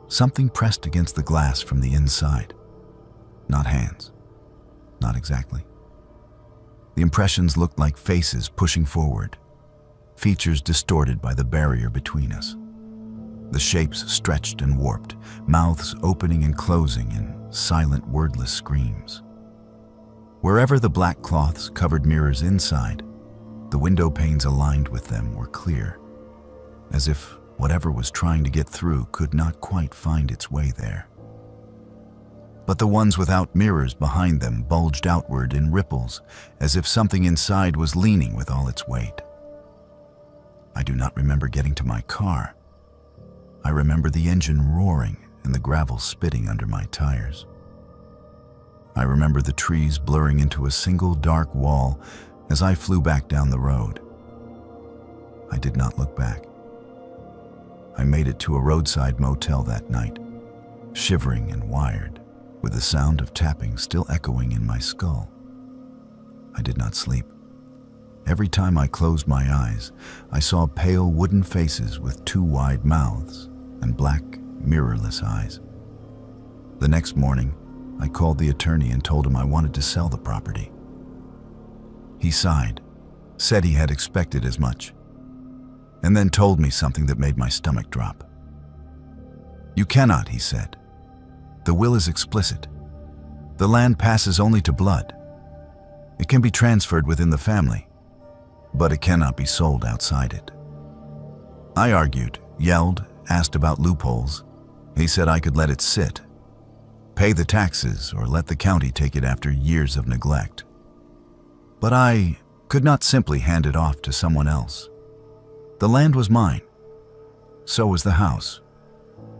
something pressed against the glass from the inside. Not hands. Not exactly. The impressions looked like faces pushing forward, features distorted by the barrier between us. The shapes stretched and warped, mouths opening and closing in silent, wordless screams. Wherever the black cloths covered mirrors inside, the window panes aligned with them were clear, as if whatever was trying to get through could not quite find its way there. But the ones without mirrors behind them bulged outward in ripples, as if something inside was leaning with all its weight. I do not remember getting to my car. I remember the engine roaring and the gravel spitting under my tires. I remember the trees blurring into a single dark wall as I flew back down the road. I did not look back. I made it to a roadside motel that night, shivering and wired, with the sound of tapping still echoing in my skull. I did not sleep. Every time I closed my eyes, I saw pale wooden faces with two wide mouths and black, mirrorless eyes. The next morning, I called the attorney and told him I wanted to sell the property. He sighed, said he had expected as much, and then told me something that made my stomach drop. "You cannot," he said. "The will is explicit. The land passes only to blood. It can be transferred within the family, but it cannot be sold outside it." I argued, yelled, asked about loopholes. He said I could let it sit, pay the taxes, or let the county take it after years of neglect. But I could not simply hand it off to someone else. The land was mine. So was the house.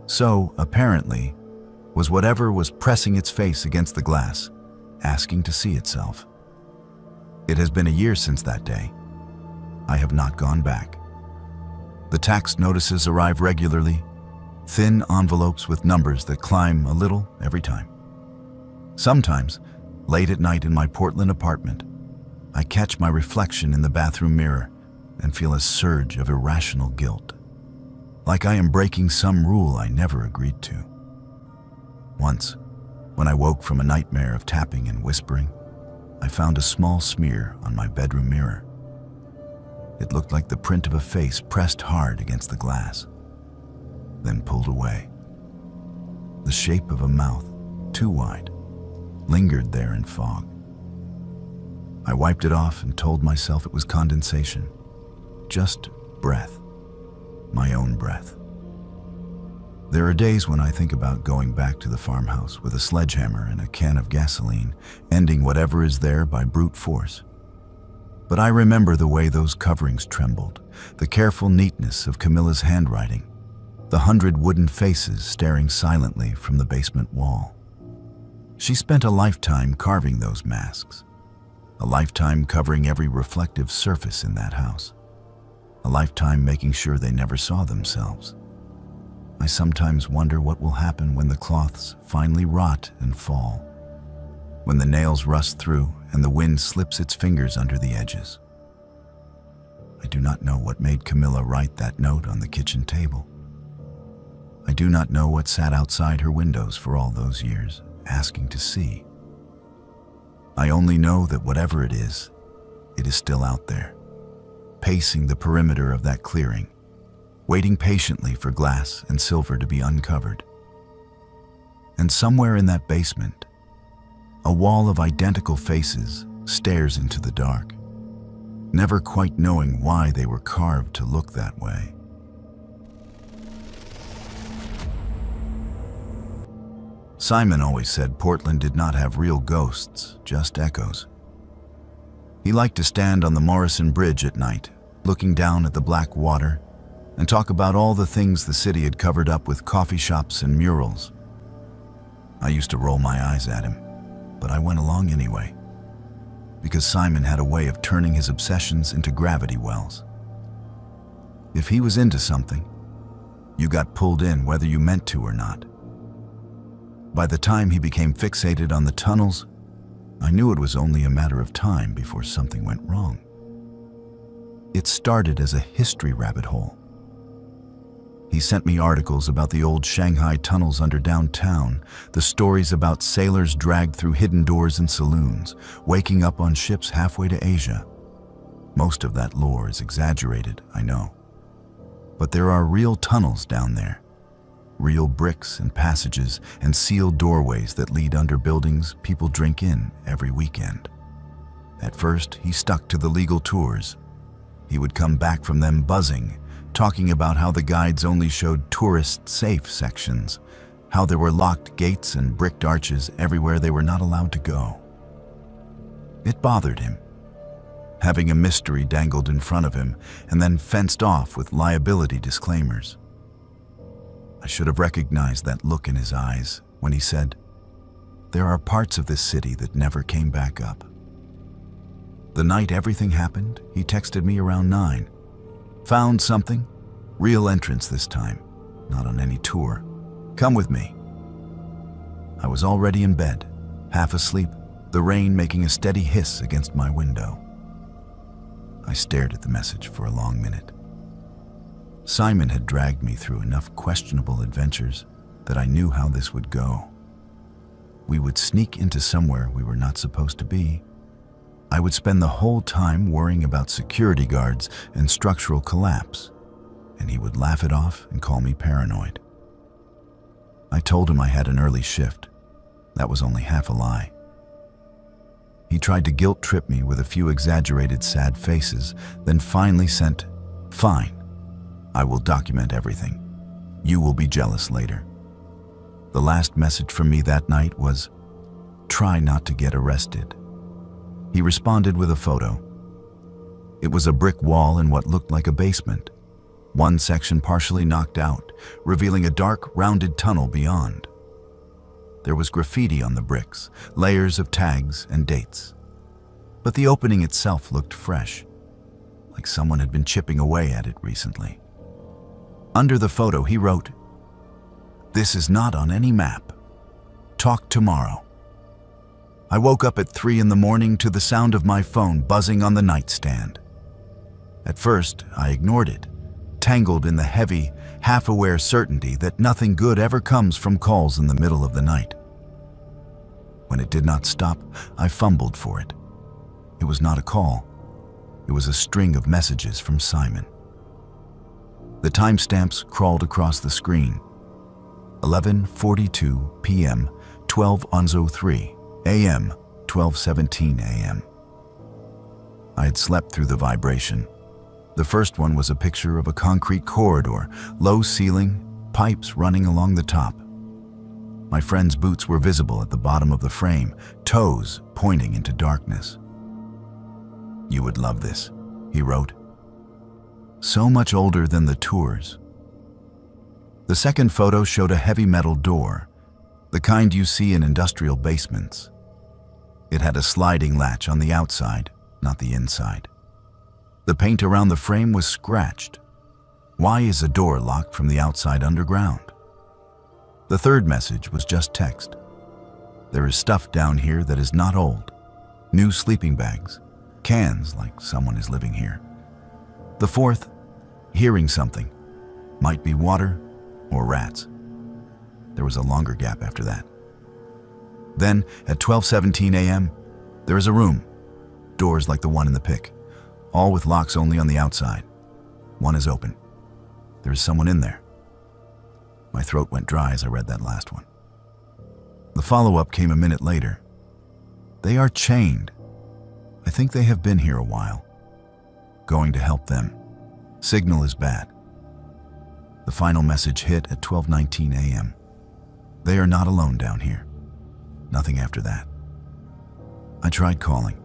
So, apparently, was whatever was pressing its face against the glass, asking to see itself. It has been a year since that day. I have not gone back. The tax notices arrive regularly, thin envelopes with numbers that climb a little every time. Sometimes, late at night in my Portland apartment, I catch my reflection in the bathroom mirror and feel a surge of irrational guilt, like I am breaking some rule I never agreed to. Once, when I woke from a nightmare of tapping and whispering, I found a small smear on my bedroom mirror. It looked like the print of a face pressed hard against the glass, then pulled away. The shape of a mouth, too wide, lingered there in fog. I wiped it off and told myself it was condensation, just breath, my own breath. There are days when I think about going back to the farmhouse with a sledgehammer and a can of gasoline, ending whatever is there by brute force. But I remember the way those coverings trembled, the careful neatness of Camilla's handwriting, the 100 wooden faces staring silently from the basement wall. She spent a lifetime carving those masks, a lifetime covering every reflective surface in that house, a lifetime making sure they never saw themselves. I sometimes wonder what will happen when the cloths finally rot and fall, when the nails rust through and the wind slips its fingers under the edges. I do not know what made Camilla write that note on the kitchen table. I do not know what sat outside her windows for all those years, asking to see. I only know that whatever it is still out there, pacing the perimeter of that clearing, waiting patiently for glass and silver to be uncovered. And somewhere in that basement, a wall of identical faces stares into the dark, never quite knowing why they were carved to look that way. Simon always said Portland did not have real ghosts, just echoes. He liked to stand on the Morrison Bridge at night, looking down at the black water, and talk about all the things the city had covered up with coffee shops and murals. I used to roll my eyes at him, but I went along anyway, because Simon had a way of turning his obsessions into gravity wells. If he was into something, you got pulled in whether you meant to or not. By the time he became fixated on the tunnels, I knew it was only a matter of time before something went wrong. It started as a history rabbit hole. He sent me articles about the old Shanghai tunnels under downtown, the stories about sailors dragged through hidden doors in saloons, waking up on ships halfway to Asia. Most of that lore is exaggerated, I know. But there are real tunnels down there. Real bricks and passages and sealed doorways that lead under buildings people drink in every weekend. At first, he stuck to the legal tours. He would come back from them buzzing, talking about how the guides only showed tourist-safe sections, how there were locked gates and bricked arches everywhere they were not allowed to go. It bothered him, having a mystery dangled in front of him and then fenced off with liability disclaimers. I should have recognized that look in his eyes when he said, "There are parts of this city that never came back up." The night everything happened, he texted me around 9. "Found something? Real entrance this time, not on any tour. Come with me." I was already in bed, half asleep, the rain making a steady hiss against my window. I stared at the message for a long minute. Simon had dragged me through enough questionable adventures that I knew how this would go. We would sneak into somewhere we were not supposed to be. I would spend the whole time worrying about security guards and structural collapse, and he would laugh it off and call me paranoid. I told him I had an early shift. That was only half a lie. He tried to guilt-trip me with a few exaggerated sad faces, then finally sent, "Fine, I will document everything. You will be jealous later." The last message from me that night was, "Try not to get arrested." He responded with a photo. It was a brick wall in what looked like a basement, one section partially knocked out, revealing a dark, rounded tunnel beyond. There was graffiti on the bricks, layers of tags and dates. But the opening itself looked fresh, like someone had been chipping away at it recently. Under the photo, he wrote, "This is not on any map. Talk tomorrow." I woke up at 3 in the morning to the sound of my phone buzzing on the nightstand. At first, I ignored it, tangled in the heavy, half-aware certainty that nothing good ever comes from calls in the middle of the night. When it did not stop, I fumbled for it. It was not a call. It was a string of messages from Simon. The timestamps crawled across the screen. 11:42 p.m., 12:03 a.m., 12:17 a.m. I had slept through the vibration. The first one was a picture of a concrete corridor, low ceiling, pipes running along the top. My friend's boots were visible at the bottom of the frame, toes pointing into darkness. "You would love this," he wrote. So much older than the tours. The second photo showed a heavy metal door, the kind you see in industrial basements. It had a sliding latch on the outside, not the inside. The paint around the frame was scratched. Why is a door locked from the outside underground? The third message was just text. "There is stuff down here that is not old. New sleeping bags, cans like someone is living here." The fourth, "Hearing something. Might be water or rats." There was a longer gap after that. Then, at 12:17 a.m., there is a room. Doors like the one in the pic, all with locks only on the outside. One is open. There is someone in there. My throat went dry as I read that last one. The follow-up came a minute later. "They are chained. I think they have been here a while. Going to help them. Signal is bad." The final message hit at 12:19 a.m. "They are not alone down here." Nothing after that. I tried calling.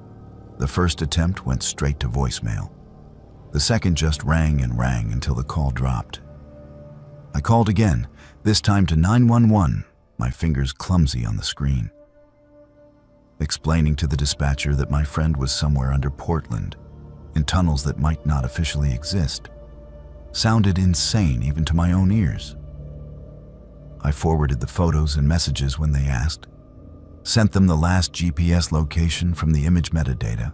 The first attempt went straight to voicemail. The second just rang and rang until the call dropped. I called again, this time to 911, my fingers clumsy on the screen. Explaining to the dispatcher that my friend was somewhere under Portland, in tunnels that might not officially exist, sounded insane even to my own ears. I forwarded the photos and messages when they asked, sent them the last GPS location from the image metadata.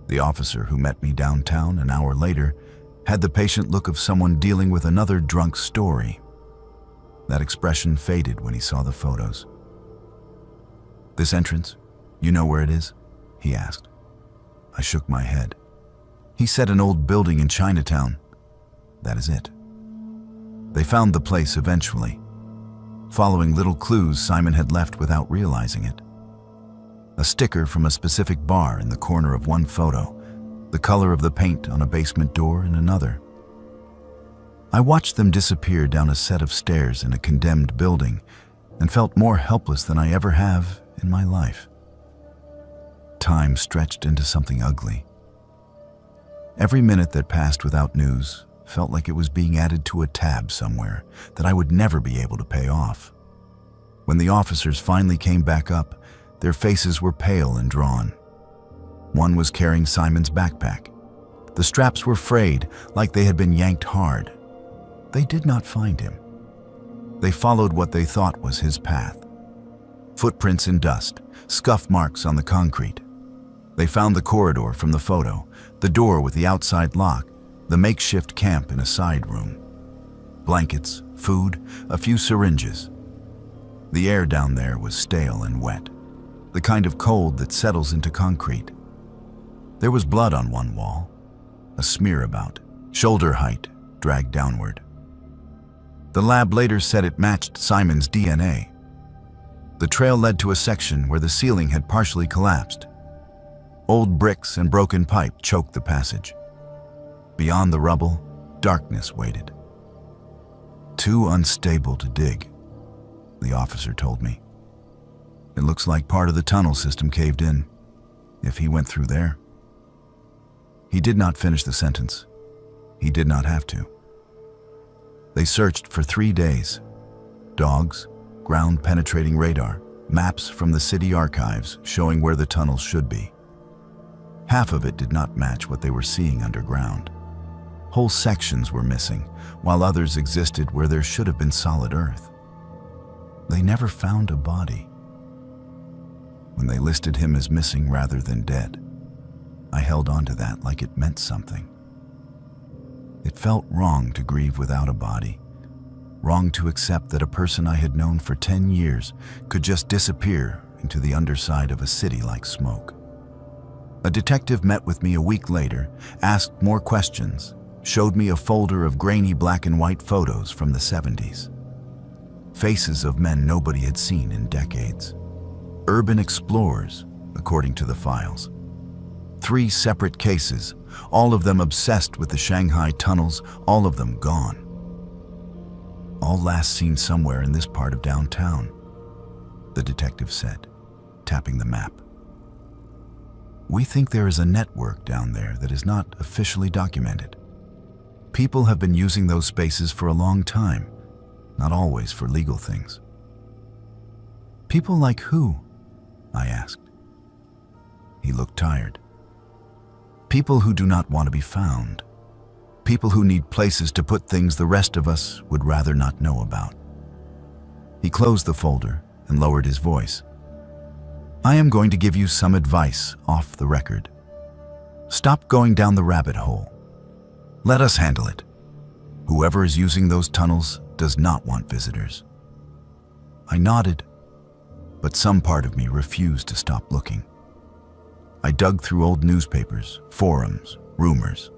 The officer who met me downtown an hour later had the patient look of someone dealing with another drunk story. That expression faded when he saw the photos. "This entrance, you know where it is?" he asked. I shook my head. He said an old building in Chinatown. That is it. They found the place eventually, following little clues Simon had left without realizing it. A sticker from a specific bar in the corner of one photo, the color of the paint on a basement door in another. I watched them disappear down a set of stairs in a condemned building and felt more helpless than I ever have in my life. Time stretched into something ugly. Every minute that passed without news felt like it was being added to a tab somewhere that I would never be able to pay off. When the officers finally came back up, their faces were pale and drawn. One was carrying Simon's backpack. The straps were frayed, like they had been yanked hard. They did not find him. They followed what they thought was his path. Footprints in dust, scuff marks on the concrete. They found the corridor from the photo, the door with the outside lock, the makeshift camp in a side room. Blankets, food, a few syringes. The air down there was stale and wet, the kind of cold that settles into concrete. There was blood on one wall, a smear about, shoulder height, dragged downward. The lab later said it matched Simon's DNA. The trail led to a section where the ceiling had partially collapsed. Old bricks and broken pipe choked the passage. Beyond the rubble, darkness waited. Too unstable to dig, the officer told me. It looks like part of the tunnel system caved in, if he went through there. He did not finish the sentence. He did not have to. They searched for 3 days. Dogs, ground-penetrating radar, maps from the city archives showing where the tunnels should be. Half of it did not match what they were seeing underground. Whole sections were missing, while others existed where there should have been solid earth. They never found a body. When they listed him as missing rather than dead, I held on to that like it meant something. It felt wrong to grieve without a body, wrong to accept that a person I had known for 10 years could just disappear into the underside of a city like smoke. A detective met with me a week later, asked more questions, showed me a folder of grainy black and white photos from the 70s. Faces of men nobody had seen in decades. Urban explorers, according to the files. 3 separate cases, all of them obsessed with the Shanghai tunnels, all of them gone. All last seen somewhere in this part of downtown, the detective said, tapping the map. We think there is a network down there that is not officially documented. People have been using those spaces for a long time, not always for legal things. People like who? I asked. He looked tired. People who do not want to be found. People who need places to put things the rest of us would rather not know about. He closed the folder and lowered his voice. I am going to give you some advice off the record. Stop going down the rabbit hole. Let us handle it. Whoever is using those tunnels does not want visitors. I nodded, but some part of me refused to stop looking. I dug through old newspapers, forums, rumors.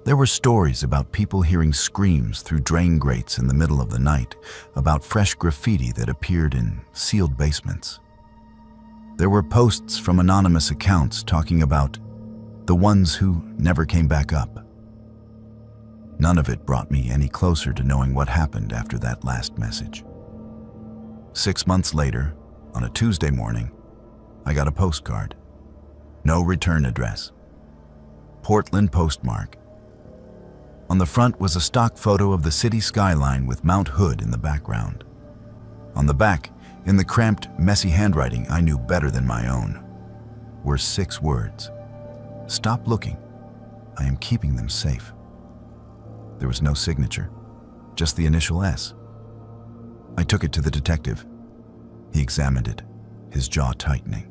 There were stories about people hearing screams through drain grates in the middle of the night, about fresh graffiti that appeared in sealed basements. There were posts from anonymous accounts talking about the ones who never came back up. None of it brought me any closer to knowing what happened after that last message. 6 months later, on a Tuesday morning, I got a postcard. No return address. Portland postmark. On the front was a stock photo of the city skyline with Mount Hood in the background. On the back, in the cramped, messy handwriting I knew better than my own, were 6 words. Stop looking. I am keeping them safe. There was no signature, just the initial S. I took it to the detective. He examined it, his jaw tightening.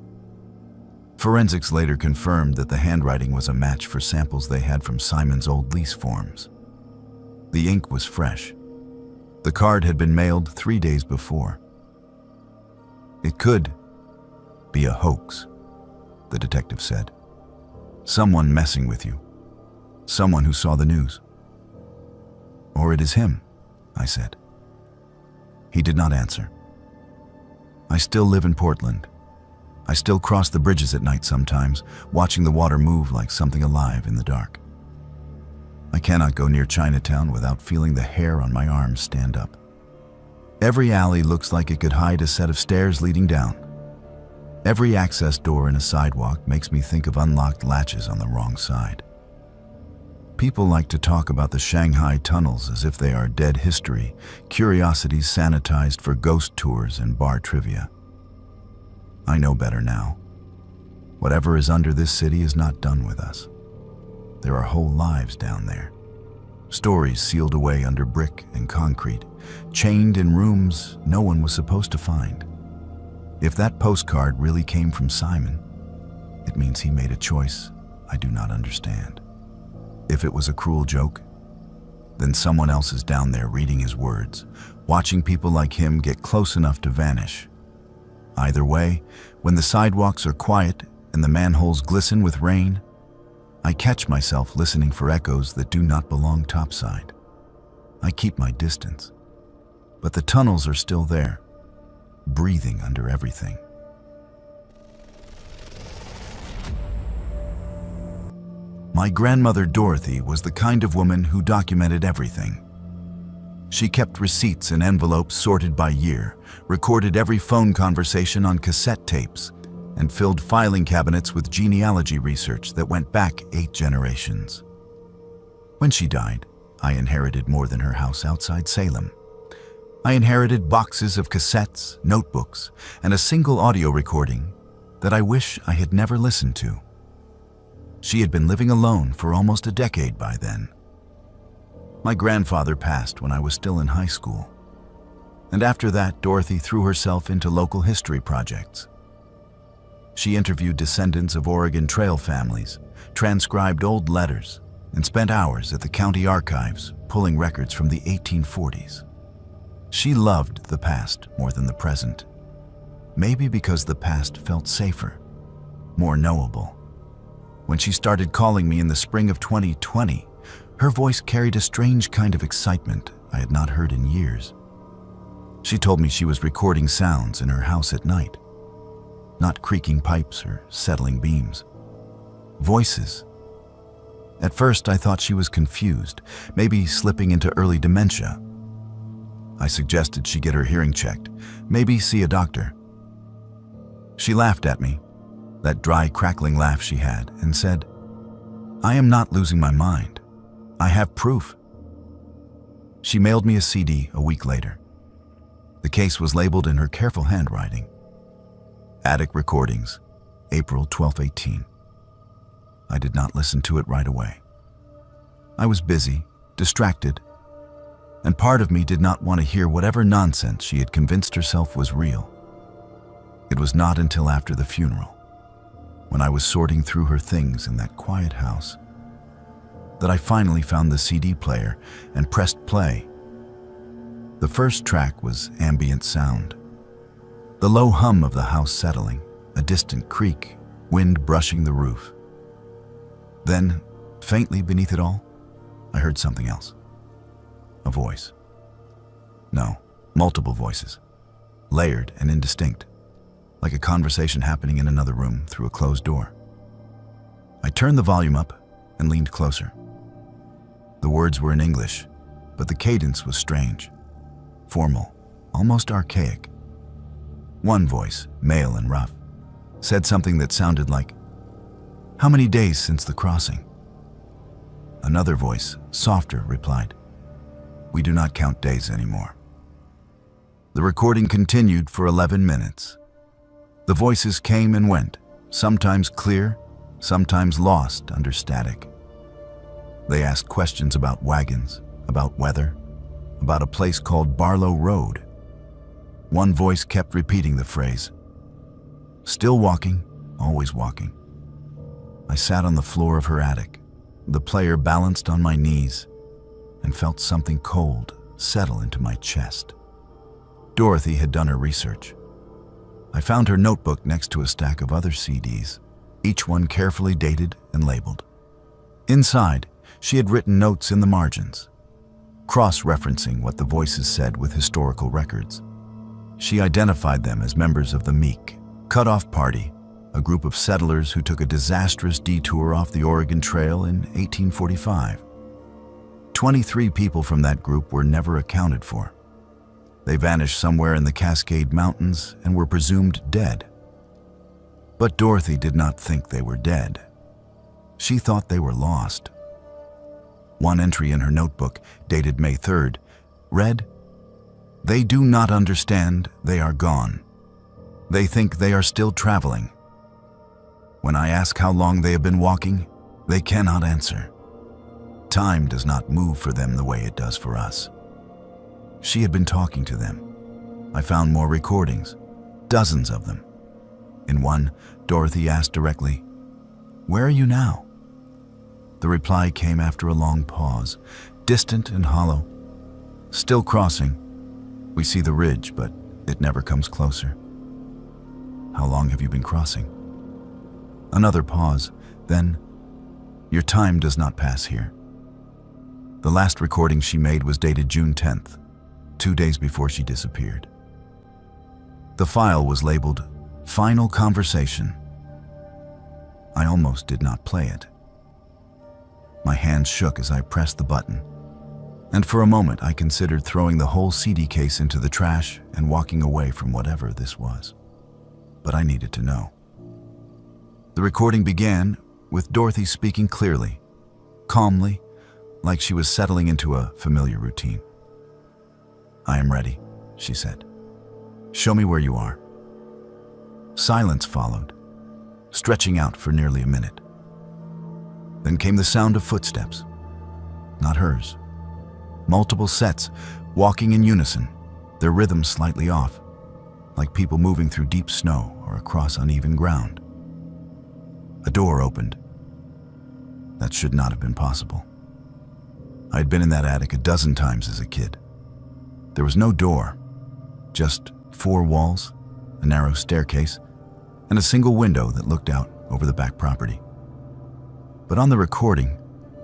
Forensics later confirmed that the handwriting was a match for samples they had from Simon's old lease forms. The ink was fresh. The card had been mailed 3 days before. It could be a hoax, the detective said. Someone messing with you. Someone who saw the news. Or it is him, I said. He did not answer. I still live in Portland. I still cross the bridges at night sometimes, watching the water move like something alive in the dark. I cannot go near Chinatown without feeling the hair on my arms stand up. Every alley looks like it could hide a set of stairs leading down. Every access door in a sidewalk makes me think of unlocked latches on the wrong side. People like to talk about the Shanghai tunnels as if they are dead history, curiosities sanitized for ghost tours and bar trivia. I know better now. Whatever is under this city is not done with us. There are whole lives down there. Stories sealed away under brick and concrete, chained in rooms no one was supposed to find. If that postcard really came from Simon, it means he made a choice I do not understand. If it was a cruel joke, then someone else is down there reading his words, watching people like him get close enough to vanish. Either way, when the sidewalks are quiet and the manholes glisten with rain, I catch myself listening for echoes that do not belong topside. I keep my distance, but the tunnels are still there, breathing under everything. My grandmother Dorothy was the kind of woman who documented everything. She kept receipts in envelopes sorted by year, recorded every phone conversation on cassette tapes, and filled filing cabinets with genealogy research that went back 8 generations. When she died, I inherited more than her house outside Salem. I inherited boxes of cassettes, notebooks, and a single audio recording that I wish I had never listened to. She had been living alone for almost a decade by then. My grandfather passed when I was still in high school. And after that, Dorothy threw herself into local history projects. She interviewed descendants of Oregon Trail families, transcribed old letters, and spent hours at the county archives pulling records from the 1840s. She loved the past more than the present, maybe because the past felt safer, more knowable. When she started calling me in the spring of 2020, her voice carried a strange kind of excitement I had not heard in years. She told me she was recording sounds in her house at night, not creaking pipes or settling beams. Voices. At first, I thought she was confused, maybe slipping into early dementia. I suggested she get her hearing checked, maybe see a doctor. She laughed at me, that dry, crackling laugh she had, and said, "I am not losing my mind. I have proof." She mailed me a CD a week later. The case was labeled in her careful handwriting. Attic Recordings, April 1218. I did not listen to it right away. I was busy, distracted, and part of me did not want to hear whatever nonsense she had convinced herself was real. It was not until after the funeral, when I was sorting through her things in that quiet house, that I finally found the CD player and pressed play. The first track was ambient sound. The low hum of the house settling, a distant creak, wind brushing the roof. Then, faintly beneath it all, I heard something else. A voice. No, multiple voices, layered and indistinct, like a conversation happening in another room through a closed door. I turned the volume up and leaned closer. The words were in English, but the cadence was strange, formal, almost archaic. One voice, male and rough, said something that sounded like, How many days since the crossing? Another voice, softer, replied, We do not count days anymore. The recording continued for 11 minutes. The voices came and went, sometimes clear, sometimes lost under static. They asked questions about wagons, about weather, about a place called Barlow Road. One voice kept repeating the phrase, Still walking, always walking. I sat on the floor of her attic, the player balanced on my knees, and felt something cold settle into my chest. Dorothy had done her research. I found her notebook next to a stack of other CDs, each one carefully dated and labeled. Inside, she had written notes in the margins, cross-referencing what the voices said with historical records. She identified them as members of the Meek Cut-Off Party, a group of settlers who took a disastrous detour off the Oregon Trail in 1845. 23 people from that group were never accounted for. They vanished somewhere in the Cascade Mountains and were presumed dead. But Dorothy did not think they were dead. She thought they were lost. One entry in her notebook, dated May 3rd, read, They do not understand they are gone. They think they are still traveling. When I ask how long they have been walking, they cannot answer. Time does not move for them the way it does for us. She had been talking to them. I found more recordings, dozens of them. In one, Dorothy asked directly, Where are you now? The reply came after a long pause, distant and hollow. Still crossing. We see the ridge, but it never comes closer. How long have you been crossing? Another pause, then, Your time does not pass here. The last recording she made was dated June 10th, 2 days before she disappeared. The file was labeled Final Conversation. I almost did not play it. My hands shook as I pressed the button, and for a moment I considered throwing the whole CD case into the trash and walking away from whatever this was. But I needed to know. The recording began with Dorothy speaking clearly, calmly, like she was settling into a familiar routine. I am ready, she said. Show me where you are. Silence followed, stretching out for nearly a minute. Then came the sound of footsteps, not hers. Multiple sets, walking in unison, their rhythm slightly off, like people moving through deep snow or across uneven ground. A door opened. That should not have been possible. I had been in that attic a dozen times as a kid. There was no door, just 4 walls, a narrow staircase, and a single window that looked out over the back property. But on the recording,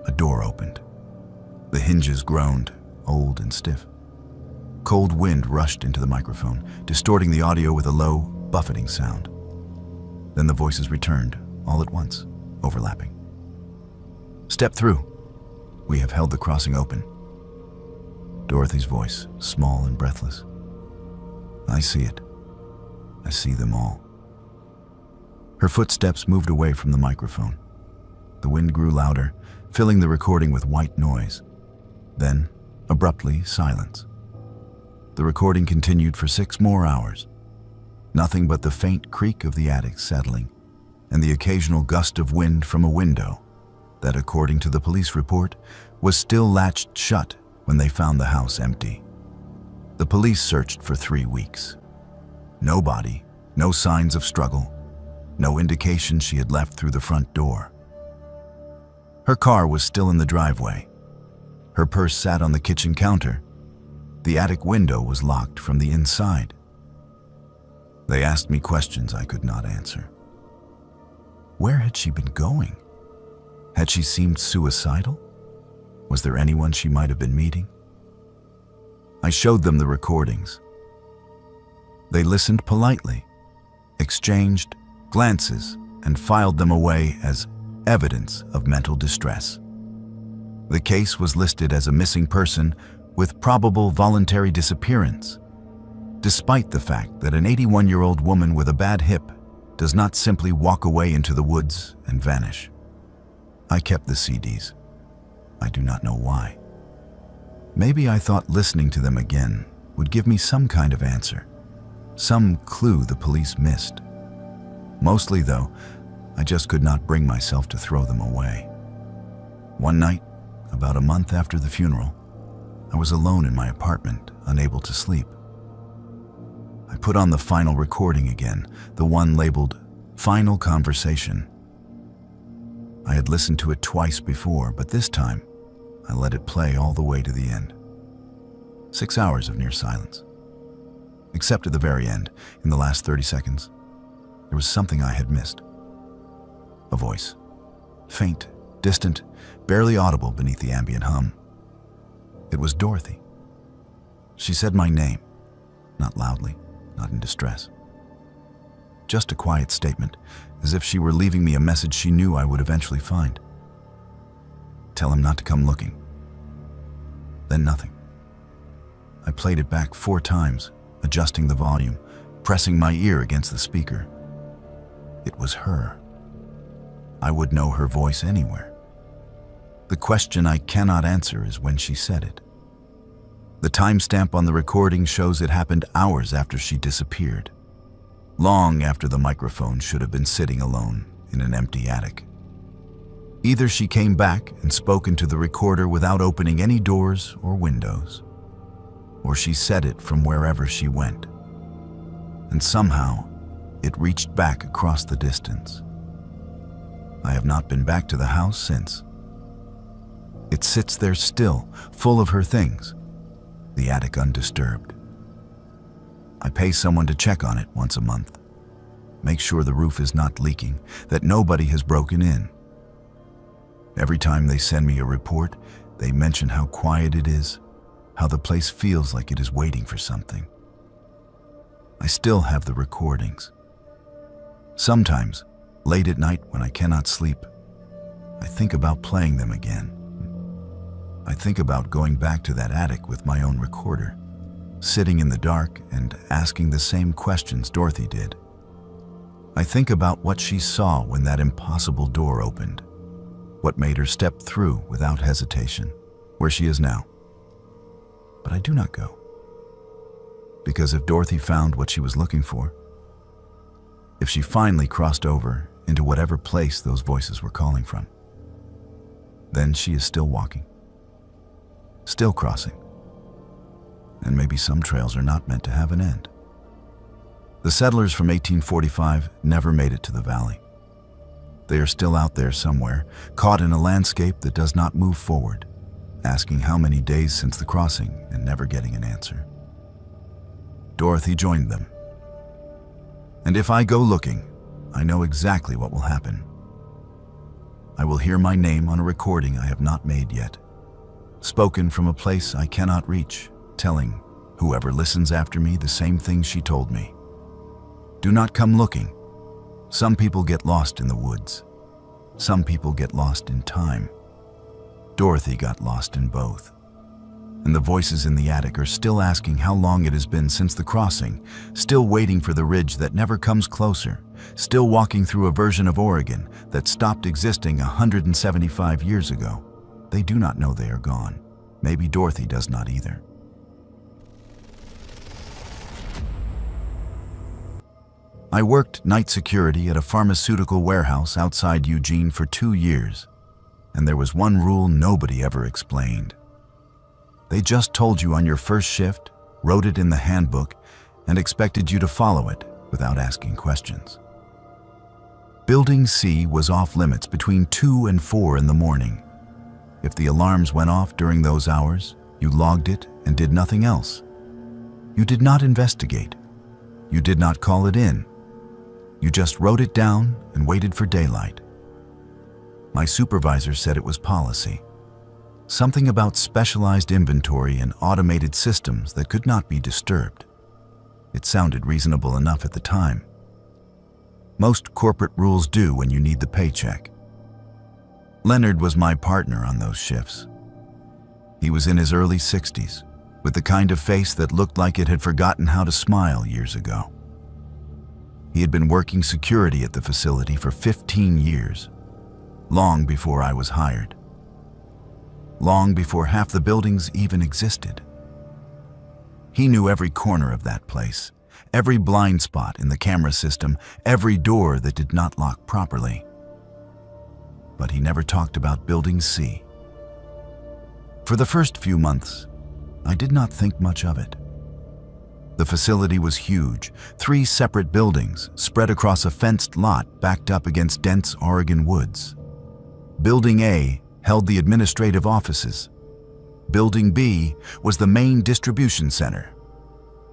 a door opened. The hinges groaned, old and stiff. Cold wind rushed into the microphone, distorting the audio with a low, buffeting sound. Then the voices returned, all at once, overlapping. Step through. We have held the crossing open. Dorothy's voice, small and breathless. I see it. I see them all. Her footsteps moved away from the microphone. The wind grew louder, filling the recording with white noise. Then, abruptly, silence. The recording continued for 6 more hours. Nothing but the faint creak of the attic settling, and the occasional gust of wind from a window that, according to the police report, was still latched shut when they found the house empty. The police searched for 3 weeks. No body, no signs of struggle, no indication she had left through the front door. Her car was still in the driveway. Her purse sat on the kitchen counter. The attic window was locked from the inside. They asked me questions I could not answer. Where had she been going? Had she seemed suicidal? Was there anyone she might have been meeting? I showed them the recordings. They listened politely, exchanged glances, and filed them away as evidence of mental distress. The case was listed as a missing person with probable voluntary disappearance, despite the fact that an 81-year-old woman with a bad hip does not simply walk away into the woods and vanish. I kept the CDs. I do not know why. Maybe I thought listening to them again would give me some kind of answer, some clue the police missed. Mostly, though, I just could not bring myself to throw them away. One night, about a month after the funeral, I was alone in my apartment, unable to sleep. I put on the final recording again, the one labeled Final Conversation. I had listened to it twice before, but this time, I let it play all the way to the end. 6 hours of near silence. Except at the very end, in the last 30 seconds, there was something I had missed. A voice. Faint, distant, barely audible beneath the ambient hum. It was Dorothy. She said my name, not loudly, not in distress. Just a quiet statement, as if she were leaving me a message she knew I would eventually find. Tell him not to come looking. Then nothing. I played it back 4 times, adjusting the volume, pressing my ear against the speaker. It was her. I would know her voice anywhere. The question I cannot answer is when she said it. The timestamp on the recording shows it happened hours after she disappeared, long after the microphone should have been sitting alone in an empty attic. Either she came back and spoke into the recorder without opening any doors or windows, or she said it from wherever she went, and somehow it reached back across the distance. I have not been back to the house since. It sits there still, full of her things, the attic undisturbed. I pay someone to check on it once a month, make sure the roof is not leaking, that nobody has broken in. Every time they send me a report, they mention how quiet it is, how the place feels like it is waiting for something. I still have the recordings. Sometimes, late at night when I cannot sleep, I think about playing them again. I think about going back to that attic with my own recorder, sitting in the dark and asking the same questions Dorothy did. I think about what she saw when that impossible door opened, what made her step through without hesitation, where she is now. But I do not go. Because if Dorothy found what she was looking for, if she finally crossed over into whatever place those voices were calling from, then she is still walking, still crossing. And maybe some trails are not meant to have an end. The settlers from 1845 never made it to the valley. They are still out there somewhere, caught in a landscape that does not move forward, asking how many days since the crossing and never getting an answer. Dorothy joined them. And if I go looking, I know exactly what will happen. I will hear my name on a recording I have not made yet, spoken from a place I cannot reach, telling whoever listens after me the same thing she told me. Do not come looking. Some people get lost in the woods. Some people get lost in time. Dorothy got lost in both. And the voices in the attic are still asking how long it has been since the crossing, still waiting for the ridge that never comes closer, still walking through a version of Oregon that stopped existing 175 years ago. They do not know they are gone. Maybe Dorothy does not either. I worked night security at a pharmaceutical warehouse outside Eugene for 2 years, and there was one rule nobody ever explained. They just told you on your first shift, wrote it in the handbook, and expected you to follow it without asking questions. Building C was off limits between 2 and 4 in the morning. If the alarms went off during those hours, you logged it and did nothing else. You did not investigate. You did not call it in. You just wrote it down and waited for daylight. My supervisor said it was policy. Something about specialized inventory and automated systems that could not be disturbed. It sounded reasonable enough at the time. Most corporate rules do when you need the paycheck. Leonard was my partner on those shifts. He was in his early 60s, with the kind of face that looked like it had forgotten how to smile years ago. He had been working security at the facility for 15 years, long before I was hired. Long before half the buildings even existed. He knew every corner of that place, every blind spot in the camera system, every door that did not lock properly. But he never talked about Building C. For the first few months, I did not think much of it. The facility was huge, 3 separate buildings spread across a fenced lot backed up against dense Oregon woods. Building A held the administrative offices. Building B was the main distribution center,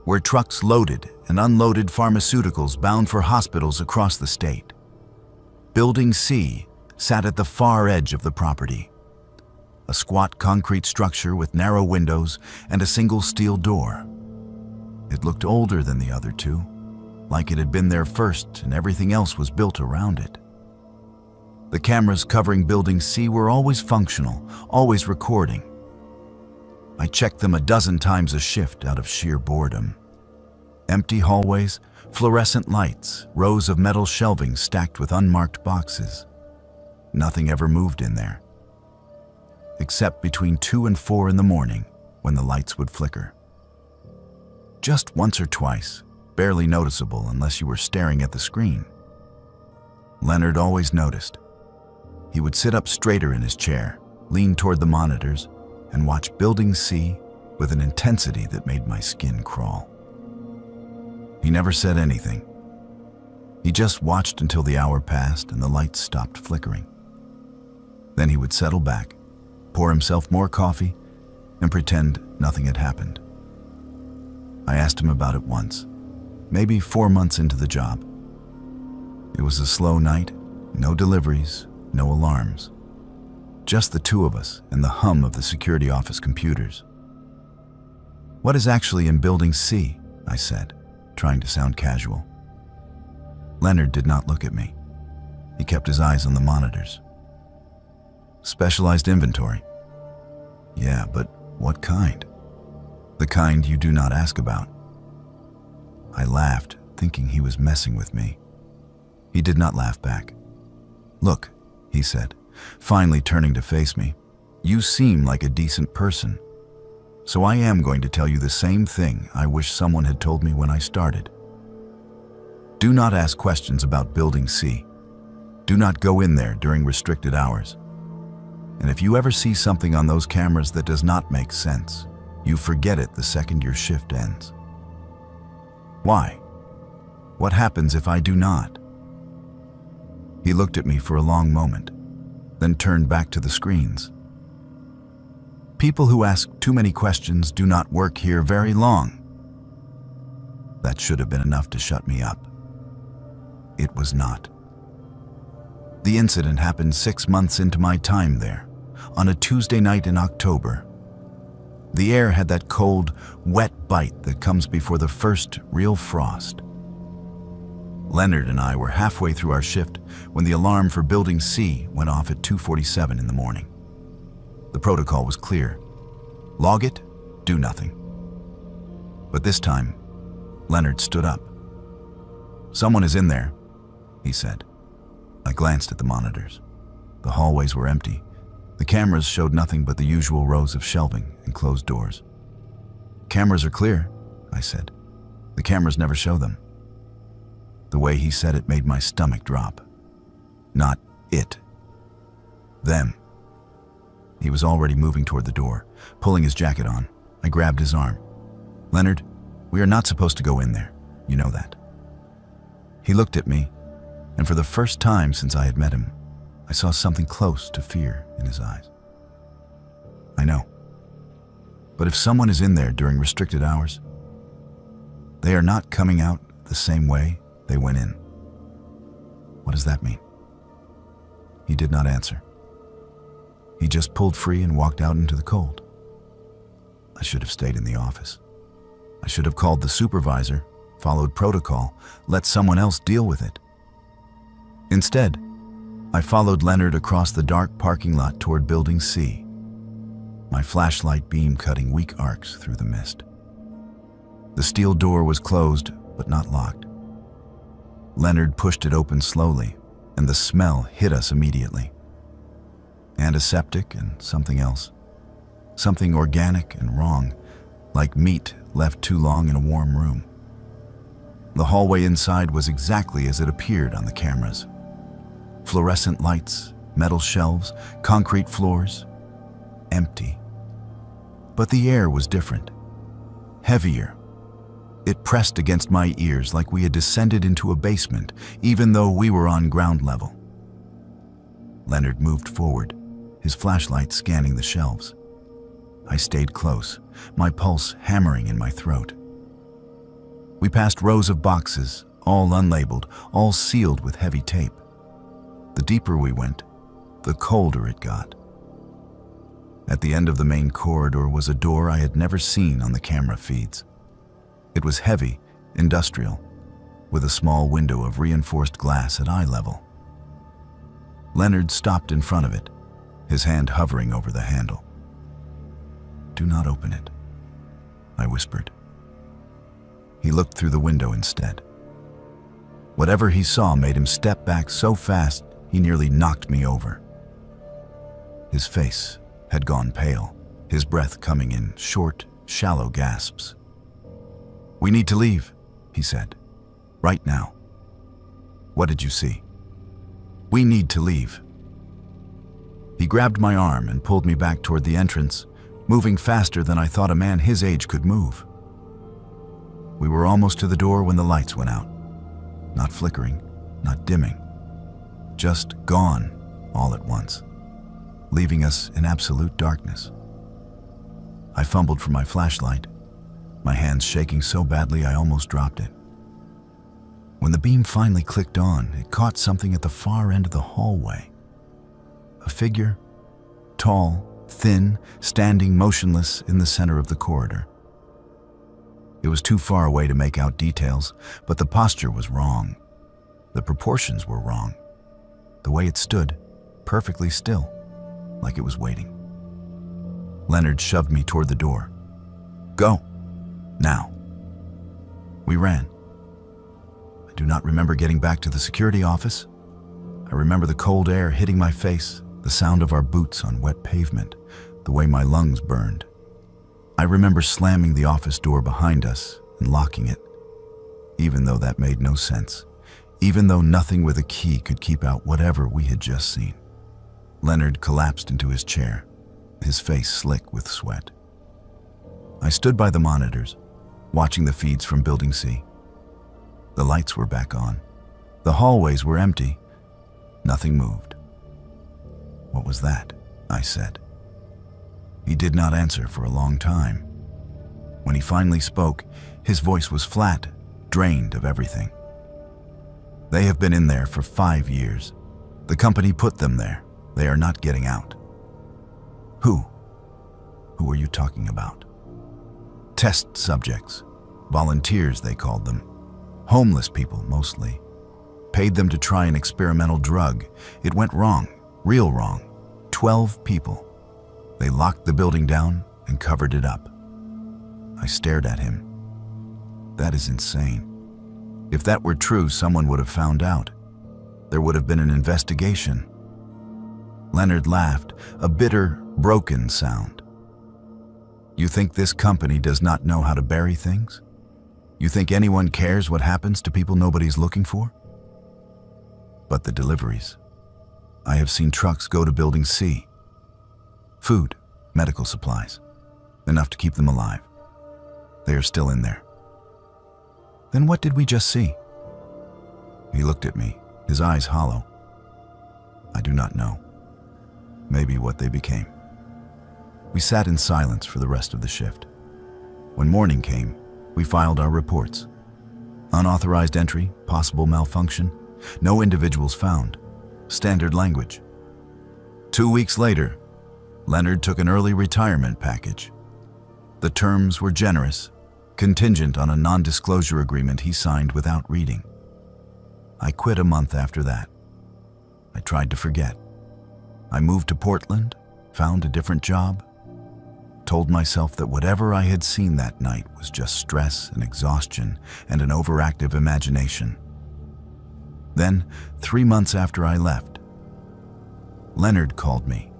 where trucks loaded and unloaded pharmaceuticals bound for hospitals across the state. Building C sat at the far edge of the property, a squat concrete structure with narrow windows and a single steel door. It looked older than the other two, like it had been there first and everything else was built around it. The cameras covering Building C were always functional, always recording. I checked them a dozen times a shift out of sheer boredom. Empty hallways, fluorescent lights, rows of metal shelving stacked with unmarked boxes. Nothing ever moved in there, except between 2 and 4 in the morning when the lights would flicker. Just once or twice, barely noticeable unless you were staring at the screen. Leonard always noticed. He would sit up straighter in his chair, lean toward the monitors, and watch Building C with an intensity that made my skin crawl. He never said anything. He just watched until the hour passed and the lights stopped flickering. Then he would settle back, pour himself more coffee, and pretend nothing had happened. I asked him about it once, maybe 4 months into the job. It was a slow night, no deliveries, no alarms. Just the two of us and the hum of the security office computers. "What is actually in Building C?" I said, trying to sound casual. Leonard did not look at me. He kept his eyes on the monitors. "Specialized inventory." "Yeah, but what kind?" "The kind you do not ask about." I laughed, thinking he was messing with me. He did not laugh back. "Look," he said, finally turning to face me, "you seem like a decent person. So I am going to tell you the same thing I wish someone had told me when I started. Do not ask questions about Building C. Do not go in there during restricted hours. And if you ever see something on those cameras that does not make sense, you forget it the second your shift ends." "Why? What happens if I do not?" He looked at me for a long moment, then turned back to the screens. "People who ask too many questions do not work here very long." That should have been enough to shut me up. It was not. The incident happened 6 months into my time there, on a Tuesday night in October. The air had that cold, wet bite that comes before the first real frost. Leonard and I were halfway through our shift when the alarm for Building C went off at 2:47 in the morning. The protocol was clear. Log it, do nothing. But this time, Leonard stood up. "Someone is in there," he said. I glanced at the monitors. The hallways were empty. The cameras showed nothing but the usual rows of shelving and closed doors. "Cameras are clear," I said. "The cameras never show them." The way he said it made my stomach drop. Not it. Them. He was already moving toward the door, pulling his jacket on. I grabbed his arm. "Leonard, we are not supposed to go in there. You know that." He looked at me, and for the first time since I had met him, I saw something close to fear in his eyes. "I know. But if someone is in there during restricted hours, they are not coming out the same way they went in." "What does that mean?" He did not answer. He just pulled free and walked out into the cold. I should have stayed in the office. I should have called the supervisor, followed protocol, let someone else deal with it. Instead, I followed Leonard across the dark parking lot toward Building C, my flashlight beam cutting weak arcs through the mist. The steel door was closed, but not locked. Leonard pushed it open slowly, and the smell hit us immediately. Antiseptic and something else. Something organic and wrong, like meat left too long in a warm room. The hallway inside was exactly as it appeared on the cameras. Fluorescent lights, metal shelves, concrete floors. Empty. But the air was different. Heavier. It pressed against my ears like we had descended into a basement, even though we were on ground level. Leonard moved forward, his flashlight scanning the shelves. I stayed close, my pulse hammering in my throat. We passed rows of boxes, all unlabeled, all sealed with heavy tape. The deeper we went, the colder it got. At the end of the main corridor was a door I had never seen on the camera feeds. It was heavy, industrial, with a small window of reinforced glass at eye level. Leonard stopped in front of it, his hand hovering over the handle. "Do not open it," I whispered. He looked through the window instead. Whatever he saw made him step back so fast he nearly knocked me over. His face had gone pale, his breath coming in short, shallow gasps. "We need to leave," he said. "Right now." "What did you see?" "We need to leave." He grabbed my arm and pulled me back toward the entrance, moving faster than I thought a man his age could move. We were almost to the door when the lights went out. Not flickering, not dimming. Just gone all at once, leaving us in absolute darkness. I fumbled for my flashlight, my hands shaking so badly I almost dropped it. When the beam finally clicked on, it caught something at the far end of the hallway. A figure, tall, thin, standing motionless in the center of the corridor. It was too far away to make out details, but the posture was wrong. The proportions were wrong. The way it stood, perfectly still, like it was waiting. Leonard shoved me toward the door. "Go. Now." We ran. I do not remember getting back to the security office. I remember the cold air hitting my face, the sound of our boots on wet pavement, the way my lungs burned. I remember slamming the office door behind us and locking it, even though that made no sense, even though nothing with a key could keep out whatever we had just seen. Leonard collapsed into his chair, his face slick with sweat. I stood by the monitors, watching the feeds from Building C. The lights were back on. The hallways were empty. Nothing moved. "What was that?" I said. He did not answer for a long time. When he finally spoke, his voice was flat, drained of everything. "They have been in there for 5 years. The company put them there. They are not getting out." "Who? Who are you talking about?" "Test subjects. Volunteers, they called them. Homeless people, mostly. Paid them to try an experimental drug. It went wrong, real wrong. 12 people. They locked the building down and covered it up." I stared at him. That is insane. If that were true, someone would have found out. There would have been an investigation. Leonard laughed, a bitter, broken sound. "You think this company does not know how to bury things? You think anyone cares what happens to people nobody's looking for?" "But the deliveries. I have seen trucks go to Building C. Food, medical supplies, enough to keep them alive. They are still in there." "Then what did we just see?" He looked at me, his eyes hollow. "I do not know. Maybe what they became." We sat in silence for the rest of the shift. When morning came, we filed our reports. Unauthorized entry, possible malfunction, no individuals found. Standard language. 2 weeks later, Leonard took an early retirement package. The terms were generous, contingent on a non-disclosure agreement he signed without reading. I quit a month after that. I tried to forget. I moved to Portland, found a different job, told myself that whatever I had seen that night was just stress and exhaustion and an overactive imagination. Then, 3 months after I left, Leonard called me.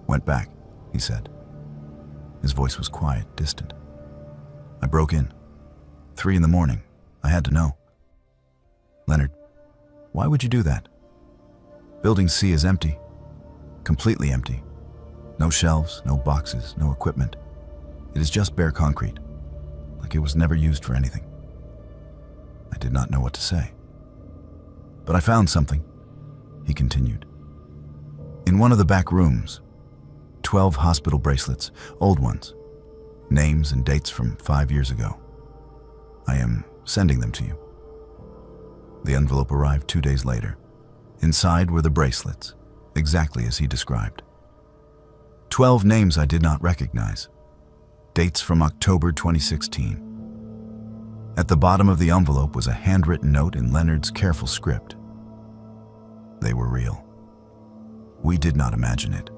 "Went back," he said. His voice was quiet, distant. "I broke in. 3 in the morning. I had to know." "Leonard, why would you do that? Building C is empty. Completely empty. No shelves, no boxes, no equipment. It is just bare concrete, like it was never used for anything." I did not know what to say. "But I found something," he continued. "In one of the back rooms, 12 hospital bracelets, old ones, names and dates from 5 years ago. I am sending them to you." The envelope arrived 2 days later. Inside were the bracelets, exactly as he described. 12 names I did not recognize. Dates from October 2016. At the bottom of the envelope was a handwritten note in Leonard's careful script. They were real. We did not imagine it.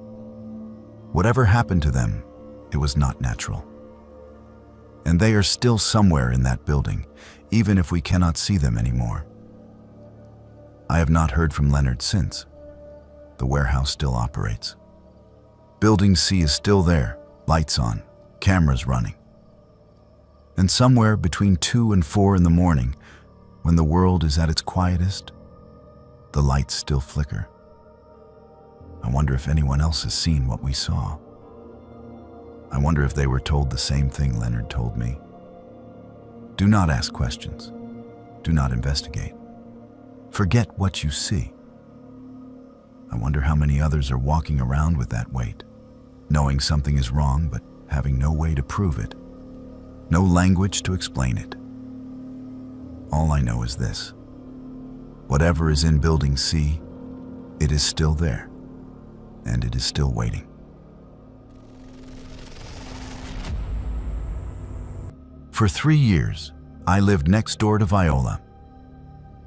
Whatever happened to them, it was not natural. And they are still somewhere in that building, even if we cannot see them anymore. I have not heard from Leonard since. The warehouse still operates. Building C is still there, lights on, cameras running. And somewhere between 2 and 4 in the morning, when the world is at its quietest, the lights still flicker. I wonder if anyone else has seen what we saw. I wonder if they were told the same thing Leonard told me. Do not ask questions. Do not investigate. Forget what you see. I wonder how many others are walking around with that weight, knowing something is wrong but having no way to prove it, no language to explain it. All I know is this: whatever is in Building C, it is still there, and it is still waiting. For 3 years, I lived next door to Viola,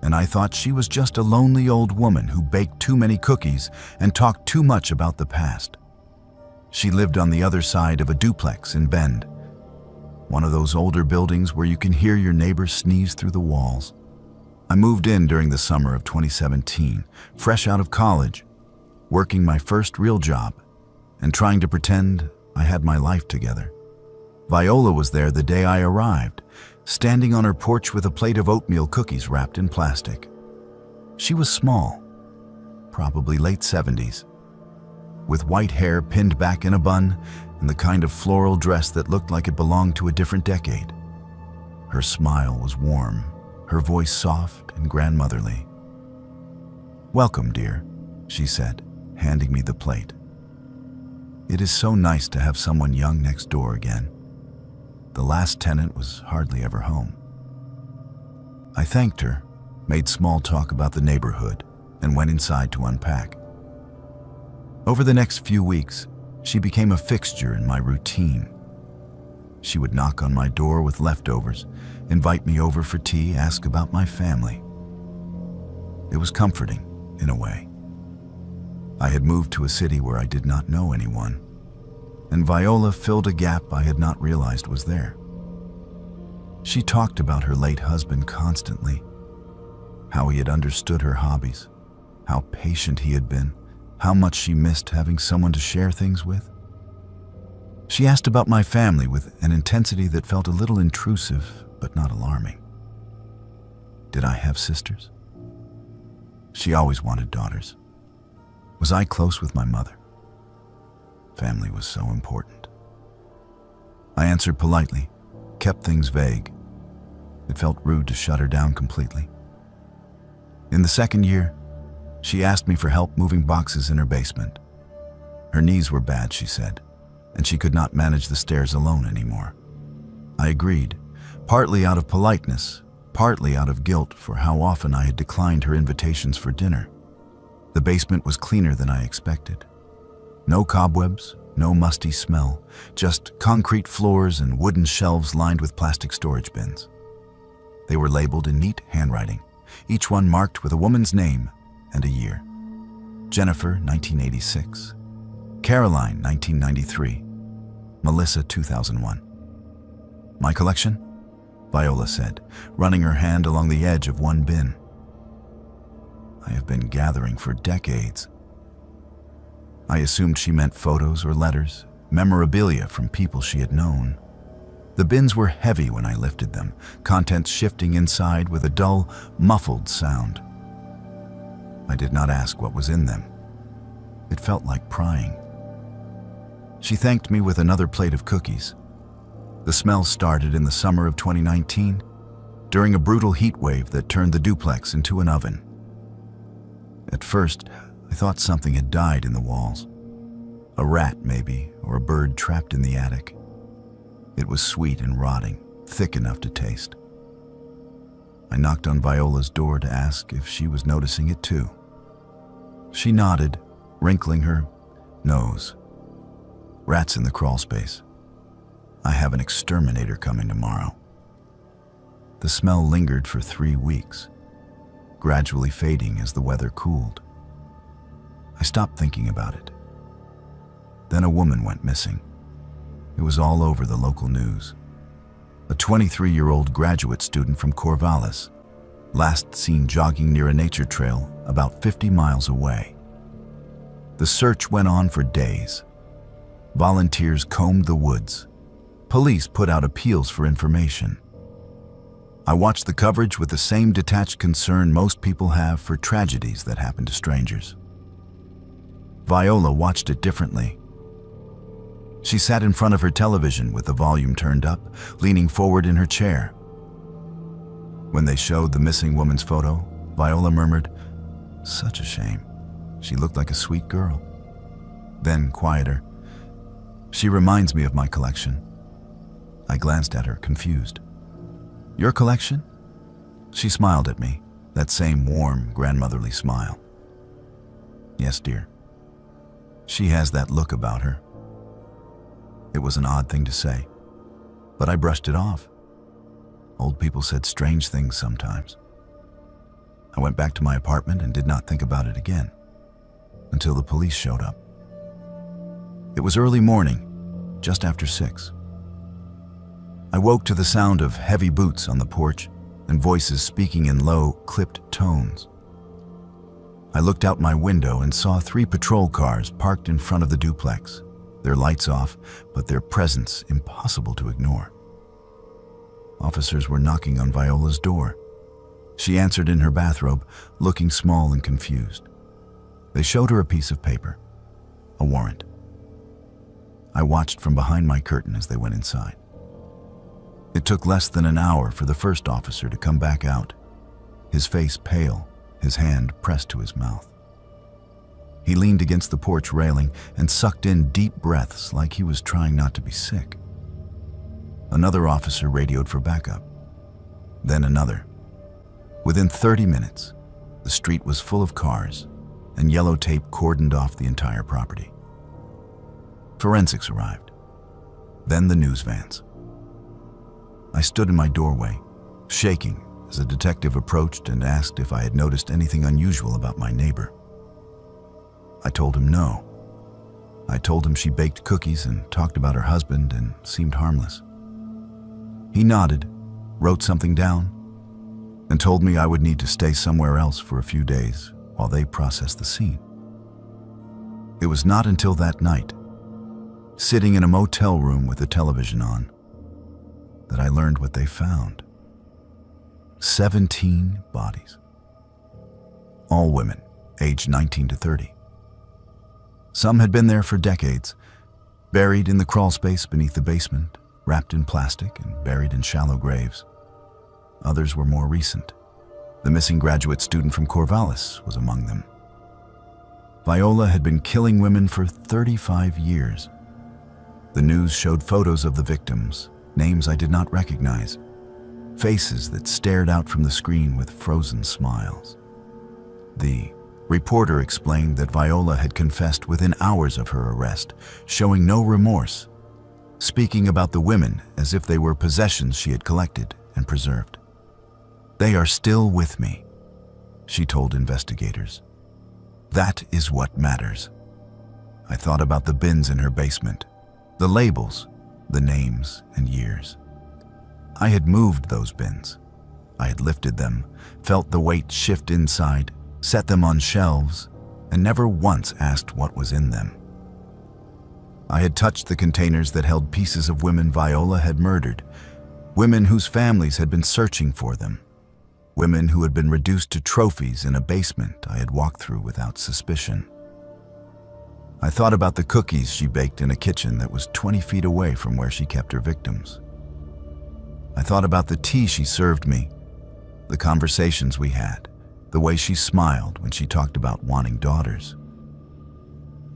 and I thought she was just a lonely old woman who baked too many cookies and talked too much about the past. She lived on the other side of a duplex in Bend, one of those older buildings where you can hear your neighbors sneeze through the walls. I moved in during the summer of 2017, fresh out of college, working my first real job and trying to pretend I had my life together. Viola was there the day I arrived, standing on her porch with a plate of oatmeal cookies wrapped in plastic. She was small, probably late 70s, with white hair pinned back in a bun and the kind of floral dress that looked like it belonged to a different decade. Her smile was warm, her voice soft and grandmotherly. "Welcome, dear," she said, handing me the plate. "It is so nice to have someone young next door again. The last tenant was hardly ever home." I thanked her, made small talk about the neighborhood, and went inside to unpack. Over the next few weeks, she became a fixture in my routine. She would knock on my door with leftovers, invite me over for tea, ask about my family. It was comforting, in a way. I had moved to a city where I did not know anyone, and Viola filled a gap I had not realized was there. She talked about her late husband constantly, how he had understood her hobbies, how patient he had been, how much she missed having someone to share things with. She asked about my family with an intensity that felt a little intrusive, but not alarming. Did I have sisters? She always wanted daughters. Was I close with my mother? Family was so important. I answered politely, kept things vague. It felt rude to shut her down completely. In the second year, she asked me for help moving boxes in her basement. Her knees were bad, she said, and she could not manage the stairs alone anymore. I agreed, partly out of politeness, partly out of guilt for how often I had declined her invitations for dinner. The basement was cleaner than I expected. No cobwebs, no musty smell, just concrete floors and wooden shelves lined with plastic storage bins. They were labeled in neat handwriting, each one marked with a woman's name and a year. Jennifer, 1986. Caroline, 1993. Melissa, 2001. "My collection?" Viola said, running her hand along the edge of one bin. I have been gathering for decades. I assumed she meant photos or letters, memorabilia from people she had known. The bins were heavy when I lifted them, contents shifting inside with a dull, muffled sound. I did not ask what was in them. It felt like prying. She thanked me with another plate of cookies. The smell started in the summer of 2019, during a brutal heat wave that turned the duplex into an oven. At first, I thought something had died in the walls. A rat, maybe, or a bird trapped in the attic. It was sweet and rotting, thick enough to taste. I knocked on Viola's door to ask if she was noticing it too. She nodded, wrinkling her nose. Rats in the crawl space. I have an exterminator coming tomorrow. The smell lingered for 3 weeks, gradually fading as the weather cooled. I stopped thinking about it. Then a woman went missing. It was all over the local news. A 23-year-old graduate student from Corvallis, last seen jogging near a nature trail about 50 miles away. The search went on for days. Volunteers combed the woods. Police put out appeals for information. I watched the coverage with the same detached concern most people have for tragedies that happen to strangers. Viola watched it differently. She sat in front of her television with the volume turned up, leaning forward in her chair. When they showed the missing woman's photo, Viola murmured, "Such a shame. She looked like a sweet girl." Then, quieter, "She reminds me of my collection." I glanced at her, confused. "Your collection?" She smiled at me, that same warm, grandmotherly smile. "Yes, dear." She has that look about her. It was an odd thing to say, but I brushed it off. Old people said strange things sometimes. I went back to my apartment and did not think about it again, until the police showed up. It was early morning, just after 6. I woke to the sound of heavy boots on the porch and voices speaking in low, clipped tones. I looked out my window and saw 3 patrol cars parked in front of the duplex, their lights off, but their presence impossible to ignore. Officers were knocking on Viola's door. She answered in her bathrobe, looking small and confused. They showed her a piece of paper, a warrant. I watched from behind my curtain as they went inside. It took less than an hour for the first officer to come back out, his face pale, his hand pressed to his mouth. He leaned against the porch railing and sucked in deep breaths like he was trying not to be sick. Another officer radioed for backup. Then another. Within 30 minutes, the street was full of cars, and yellow tape cordoned off the entire property. Forensics arrived. Then the news vans. I stood in my doorway, shaking as a detective approached and asked if I had noticed anything unusual about my neighbor. I told him no. I told him she baked cookies and talked about her husband and seemed harmless. He nodded, wrote something down, and told me I would need to stay somewhere else for a few days while they processed the scene. It was not until that night, sitting in a motel room with the television on, that I learned what they found. 17 bodies. All women, aged 19 to 30. Some had been there for decades, buried in the crawl space beneath the basement, wrapped in plastic and buried in shallow graves. Others were more recent. The missing graduate student from Corvallis was among them. Viola had been killing women for 35 years. The news showed photos of the victims, names I did not recognize, faces that stared out from the screen with frozen smiles. The reporter explained that Viola had confessed within hours of her arrest, showing no remorse, speaking about the women as if they were possessions she had collected and preserved. "They are still with me," she told investigators. "That is what matters." I thought about the bins in her basement, the labels, the names and years. I had moved those bins. I had lifted them, felt the weight shift inside, set them on shelves, and never once asked what was in them. I had touched the containers that held pieces of women Viola had murdered, women whose families had been searching for them, women who had been reduced to trophies in a basement I had walked through without suspicion. I thought about the cookies she baked in a kitchen that was 20 feet away from where she kept her victims. I thought about the tea she served me, the conversations we had, the way she smiled when she talked about wanting daughters.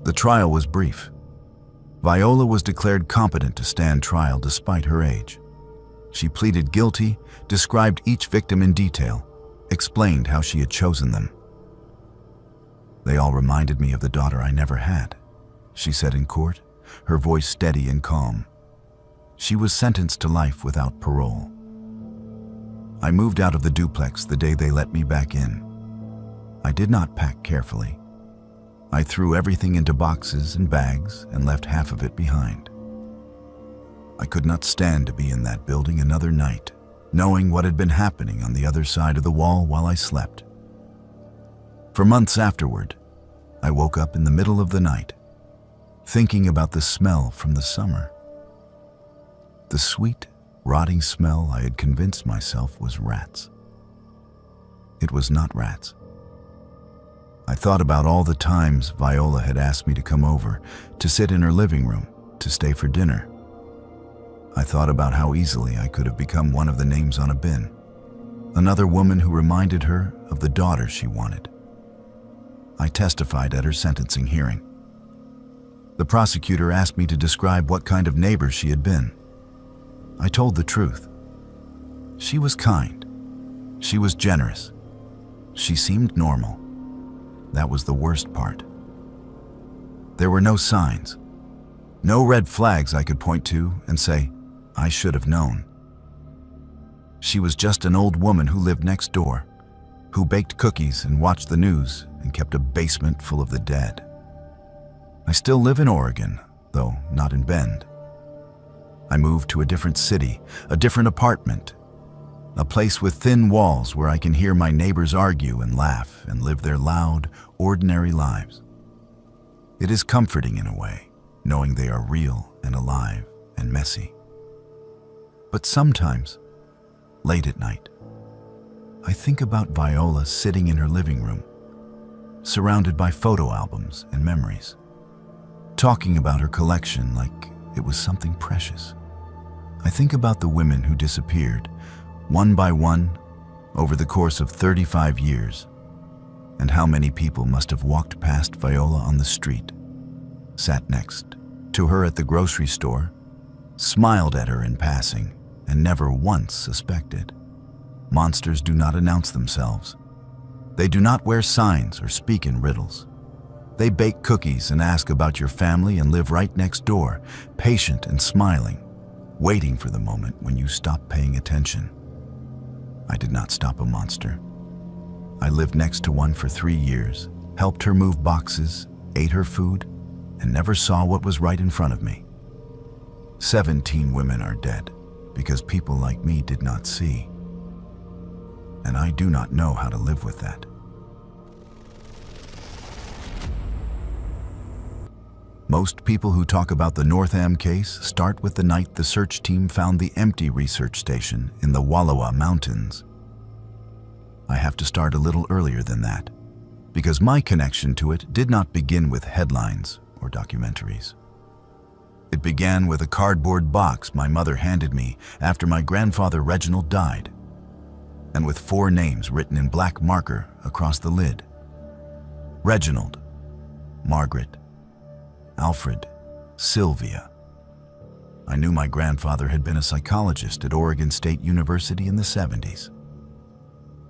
The trial was brief. Viola was declared competent to stand trial despite her age. She pleaded guilty, described each victim in detail, explained how she had chosen them. "They all reminded me of the daughter I never had," she said in court, her voice steady and calm. She was sentenced to life without parole. I moved out of the duplex the day they let me back in. I did not pack carefully. I threw everything into boxes and bags and left half of it behind. I could not stand to be in that building another night, knowing what had been happening on the other side of the wall while I slept. For months afterward, I woke up in the middle of the night, thinking about the smell from the summer. The sweet, rotting smell I had convinced myself was rats. It was not rats. I thought about all the times Viola had asked me to come over, to sit in her living room, to stay for dinner. I thought about how easily I could have become one of the names on a bin, another woman who reminded her of the daughter she wanted. I testified at her sentencing hearing. The prosecutor asked me to describe what kind of neighbor she had been. I told the truth. She was kind. She was generous. She seemed normal. That was the worst part. There were no signs, no red flags I could point to and say, I should have known. She was just an old woman who lived next door, who baked cookies and watched the news and kept a basement full of the dead. I still live in Oregon, though not in Bend. I moved to a different city, a different apartment, a place with thin walls where I can hear my neighbors argue and laugh and live their loud, ordinary lives. It is comforting in a way, knowing they are real and alive and messy. But sometimes, late at night, I think about Viola sitting in her living room, surrounded by photo albums and memories, talking about her collection like it was something precious. I think about the women who disappeared, one by one, over the course of 35 years, and how many people must have walked past Viola on the street, sat next to her at the grocery store, smiled at her in passing, and never once suspected. Monsters do not announce themselves. They do not wear signs or speak in riddles. They bake cookies and ask about your family and live right next door, patient and smiling, waiting for the moment when you stop paying attention. I did not stop a monster. I lived next to one for 3 years, helped her move boxes, ate her food, and never saw what was right in front of me. 17 women are dead because people like me did not see. And I do not know how to live with that. Most people who talk about the Northam case start with the night the search team found the empty research station in the Wallowa Mountains. I have to start a little earlier than that, because my connection to it did not begin with headlines or documentaries. It began with a cardboard box my mother handed me after my grandfather Reginald died, and with 4 names written in black marker across the lid. Reginald, Margaret, Alfred, Sylvia. I knew my grandfather had been a psychologist at Oregon State University in the 70s.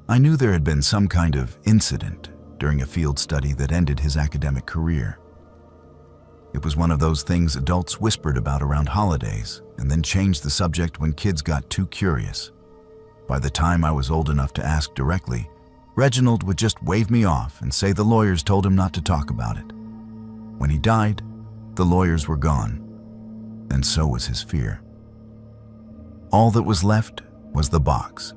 I knew there had been some kind of incident during a field study that ended his academic career. It was one of those things adults whispered about around holidays and then changed the subject when kids got too curious. By the time I was old enough to ask directly, Reginald would just wave me off and say the lawyers told him not to talk about it. When he died, the lawyers were gone, and so was his fear. All that was left was the box.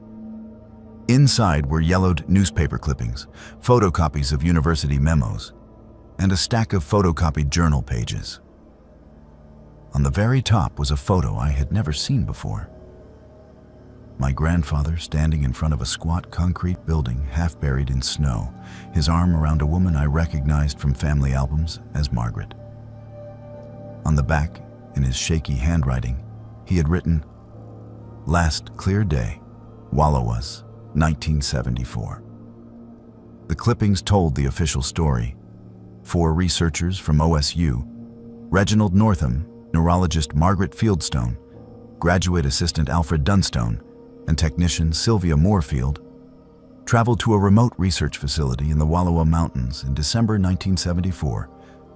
Inside were yellowed newspaper clippings, photocopies of university memos, and a stack of photocopied journal pages. On the very top was a photo I had never seen before. My grandfather standing in front of a squat concrete building half buried in snow, his arm around a woman I recognized from family albums as Margaret. On the back, in his shaky handwriting, he had written, "Last clear day, Wallowas, 1974. The clippings told the official story. 4 researchers from OSU, Reginald Northam, neurologist Margaret Fieldstone, graduate assistant Alfred Dunstone, and technician Sylvia Moorfield, traveled to a remote research facility in the Wallowa Mountains in December 1974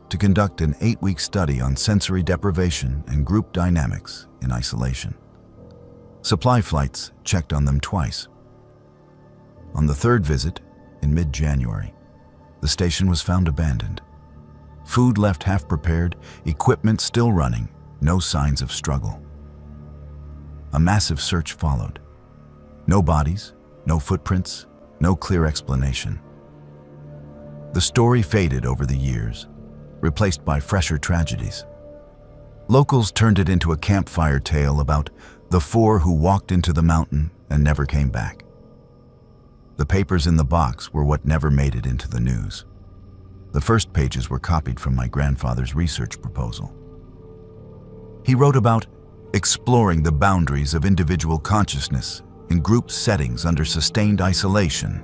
to conduct an 8-week study on sensory deprivation and group dynamics in isolation. Supply flights checked on them twice. On the 3rd visit, in mid-January, the station was found abandoned. Food left half prepared, equipment still running, no signs of struggle. A massive search followed. No bodies, no footprints, no clear explanation. The story faded over the years, replaced by fresher tragedies. Locals turned it into a campfire tale about the 4 who walked into the mountain and never came back. The papers in the box were what never made it into the news. The first pages were copied from my grandfather's research proposal. He wrote about exploring the boundaries of individual consciousness in group settings under sustained isolation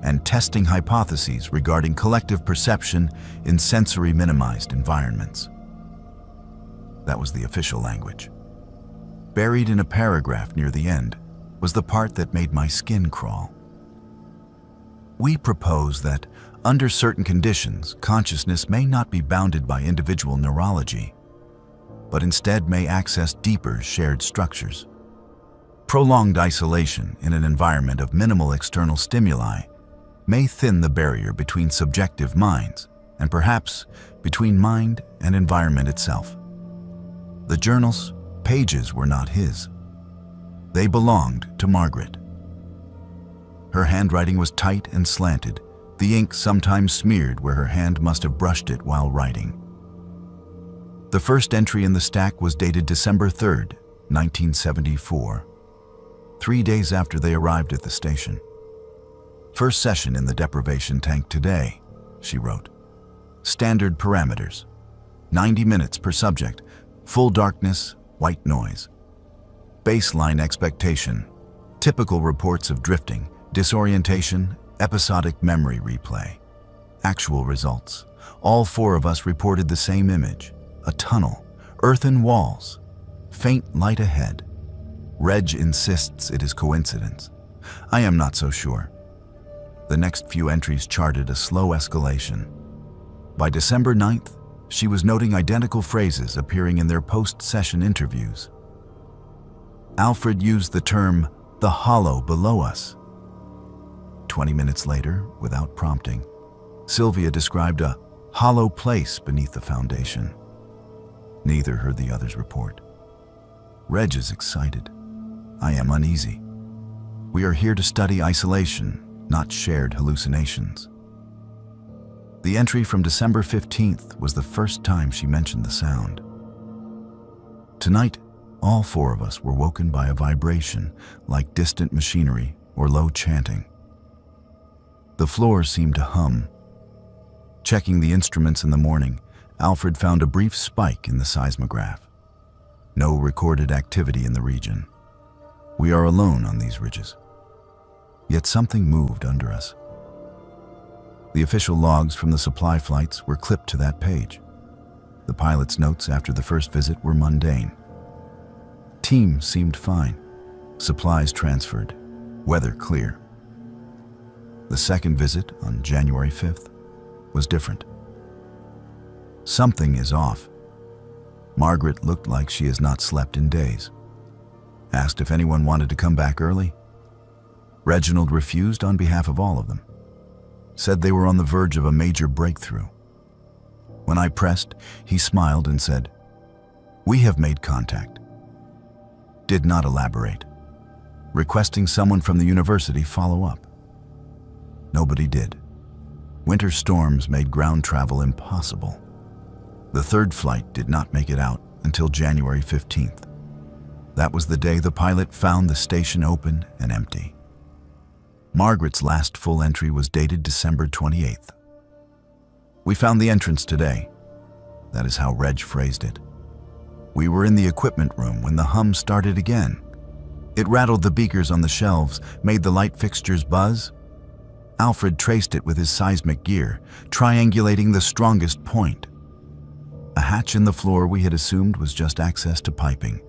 and testing hypotheses regarding collective perception in sensory-minimized environments. That was the official language. Buried in a paragraph near the end was the part that made my skin crawl. We propose that, under certain conditions, consciousness may not be bounded by individual neurology, but instead may access deeper shared structures. Prolonged isolation in an environment of minimal external stimuli may thin the barrier between subjective minds and perhaps between mind and environment itself. The journal's pages were not his. They belonged to Margaret. Her handwriting was tight and slanted, the ink sometimes smeared where her hand must have brushed it while writing. The first entry in the stack was dated December 3rd, 1974, 3 days after they arrived at the station. "First session in the deprivation tank today," she wrote. "Standard parameters. 90 minutes per subject, full darkness, white noise. Baseline expectation, typical reports of drifting, disorientation, episodic memory replay. Actual results. All 4 of us reported the same image. A tunnel, earthen walls, faint light ahead. Reg insists it is coincidence. I am not so sure." The next few entries charted a slow escalation. By December 9th, she was noting identical phrases appearing in their post-session interviews. Alfred used the term, "the hollow below us." 20 minutes later, without prompting, Sylvia described a hollow place beneath the foundation. Neither heard the other's report. Reg is excited. I am uneasy. We are here to study isolation, not shared hallucinations. The entry from December 15th was the first time she mentioned the sound. Tonight, all 4 of us were woken by a vibration, like distant machinery or low chanting. The floor seemed to hum. Checking the instruments in the morning, Alfred found a brief spike in the seismograph. No recorded activity in the region. We are alone on these ridges. Yet something moved under us. The official logs from the supply flights were clipped to that page. The pilot's notes after the first visit were mundane. Team seemed fine. Supplies transferred. Weather clear. The second visit, on January 5th, was different. Something is off. Margaret looked like she has not slept in days. Asked if anyone wanted to come back early. Reginald refused on behalf of all of them. Said they were on the verge of a major breakthrough. When I pressed, he smiled and said, "We have made contact." Did not elaborate. requesting someone from the university follow up. Nobody did. Winter storms made ground travel impossible. The third flight did not make it out until January 15th. That was the day the pilot found the station open and empty. Margaret's last full entry was dated December 28th. We found the entrance today. That is how Reg phrased it. We were in the equipment room when the hum started again. It rattled the beakers on the shelves, made the light fixtures buzz. Alfred traced it with his seismic gear, triangulating the strongest point. A hatch in the floor we had assumed was just access to piping.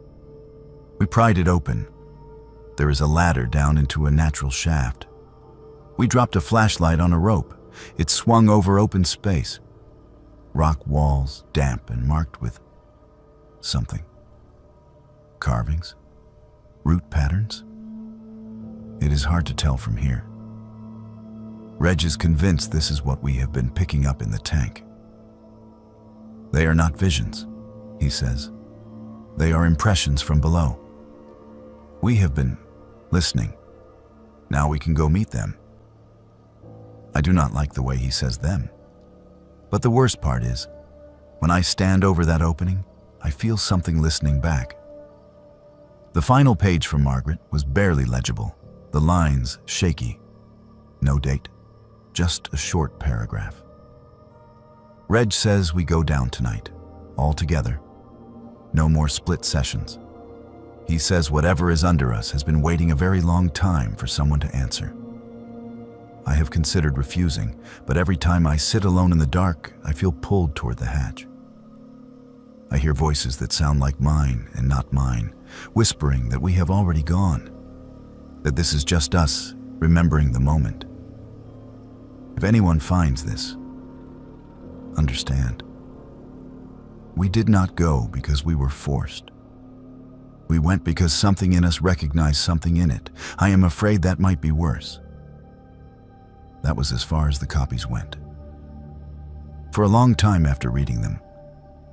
We pried it open. There is a ladder down into a natural shaft. We dropped a flashlight on a rope. It swung over open space. Rock walls, damp and marked with something. Carvings? Root patterns? It is hard to tell from here. Reg is convinced this is what we have been picking up in the tank. They are not visions, he says. They are impressions from below. We have been listening. Now we can go meet them. I do not like the way he says them. But the worst part is, when I stand over that opening, I feel something listening back. The final page from Margaret was barely legible, the lines shaky. No date, just a short paragraph. Reg says we go down tonight, all together. No more split sessions. He says whatever is under us has been waiting a very long time for someone to answer. I have considered refusing, but every time I sit alone in the dark, I feel pulled toward the hatch. I hear voices that sound like mine and not mine, whispering that we have already gone, that this is just us remembering the moment. If anyone finds this, understand. We did not go because we were forced. We went because something in us recognized something in it. I am afraid that might be worse. That was as far as the copies went. For a long time after reading them,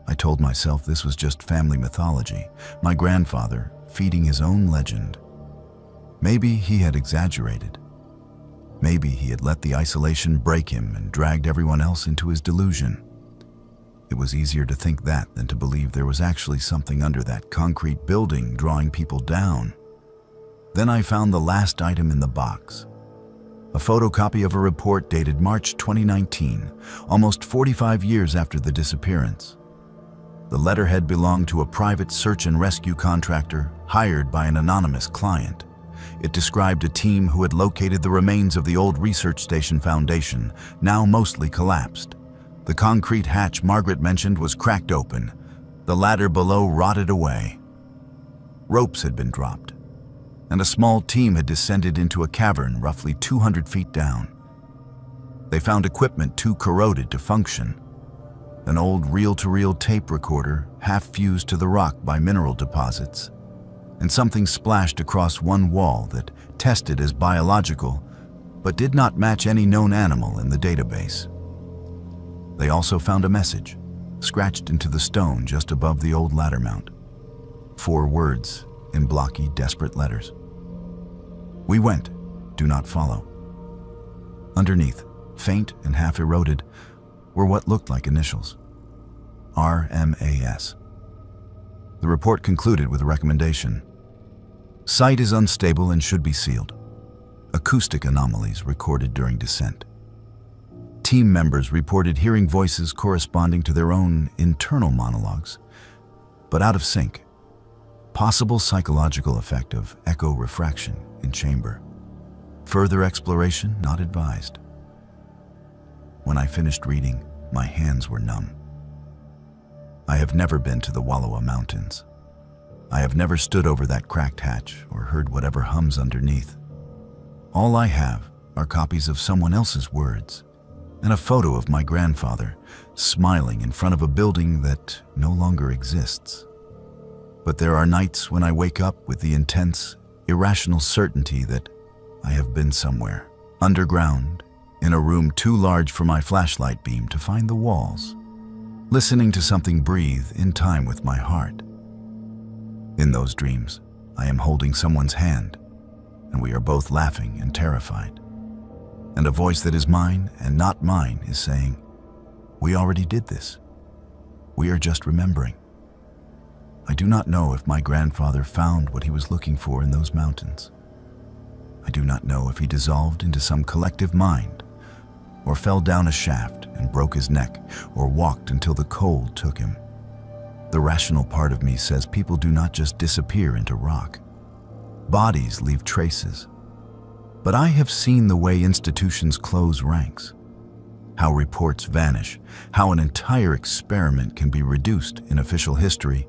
I told myself this was just family mythology, my grandfather feeding his own legend. Maybe he had exaggerated. Maybe he had let the isolation break him and dragged everyone else into his delusion. It was easier to think that than to believe there was actually something under that concrete building drawing people down. Then I found the last item in the box. A photocopy of a report dated March 2019, almost 45 years after the disappearance. The letterhead belonged to a private search and rescue contractor hired by an anonymous client. It described a team who had located the remains of the old research station foundation, now mostly collapsed. The concrete hatch Margaret mentioned was cracked open. The ladder below rotted away. Ropes had been dropped, and a small team had descended into a cavern roughly 200 feet down. They found equipment too corroded to function. An old reel-to-reel tape recorder half fused to the rock by mineral deposits, and something splashed across one wall that tested as biological but did not match any known animal in the database. They also found a message, scratched into the stone just above the old ladder mount. 4 words in blocky, desperate letters. We went, do not follow. Underneath, faint and half eroded, were what looked like initials. RMAS. The report concluded with a recommendation. Site is unstable and should be sealed. Acoustic anomalies recorded during descent. Team members reported hearing voices corresponding to their own internal monologues, but out of sync. Possible psychological effect of echo refraction in chamber. Further exploration not advised. When I finished reading, my hands were numb. I have never been to the Wallowa Mountains. I have never stood over that cracked hatch or heard whatever hums underneath. All I have are copies of someone else's words and a photo of my grandfather smiling in front of a building that no longer exists. But there are nights when I wake up with the intense, irrational certainty that I have been somewhere, underground, in a room too large for my flashlight beam to find the walls, listening to something breathe in time with my heart. In those dreams, I am holding someone's hand, and we are both laughing and terrified. And a voice that is mine and not mine is saying, "We already did this. We are just remembering." I do not know if my grandfather found what he was looking for in those mountains. I do not know if he dissolved into some collective mind, or fell down a shaft and broke his neck, or walked until the cold took him. The rational part of me says people do not just disappear into rock. Bodies leave traces. But I have seen the way institutions close ranks, how reports vanish, how an entire experiment can be reduced in official history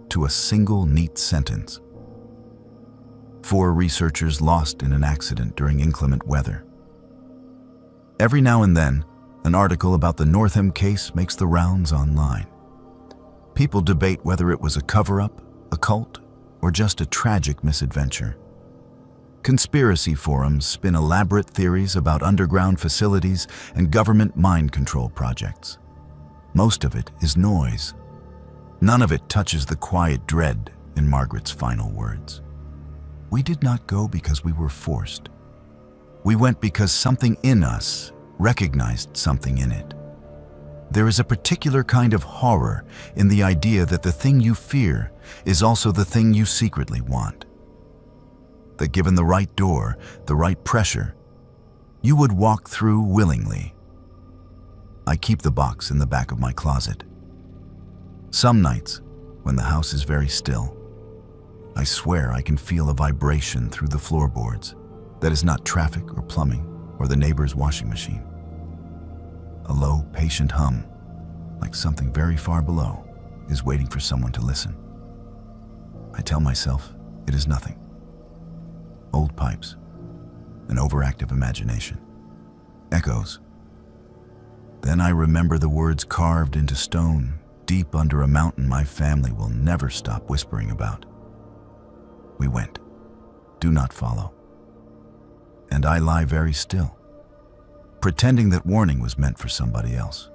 to a single neat sentence. 4 researchers lost in an accident during inclement weather. Every now and then, an article about the Northam case makes the rounds online. People debate whether it was a cover-up, a cult, or just a tragic misadventure. Conspiracy forums spin elaborate theories about underground facilities and government mind control projects. Most of it is noise. None of it touches the quiet dread in Margaret's final words. We did not go because we were forced. We went because something in us recognized something in it. There is a particular kind of horror in the idea that the thing you fear is also the thing you secretly want. That given the right door, the right pressure, you would walk through willingly. I keep the box in the back of my closet. Some nights, when the house is very still, I swear I can feel a vibration through the floorboards that is not traffic or plumbing or the neighbor's washing machine. A low, patient hum, like something very far below, is waiting for someone to listen. I tell myself it is nothing. Old pipes, an overactive imagination, echoes. Then I remember the words carved into stone deep under a mountain my family will never stop whispering about. We went. Do not follow. And I lie very still, pretending that warning was meant for somebody else.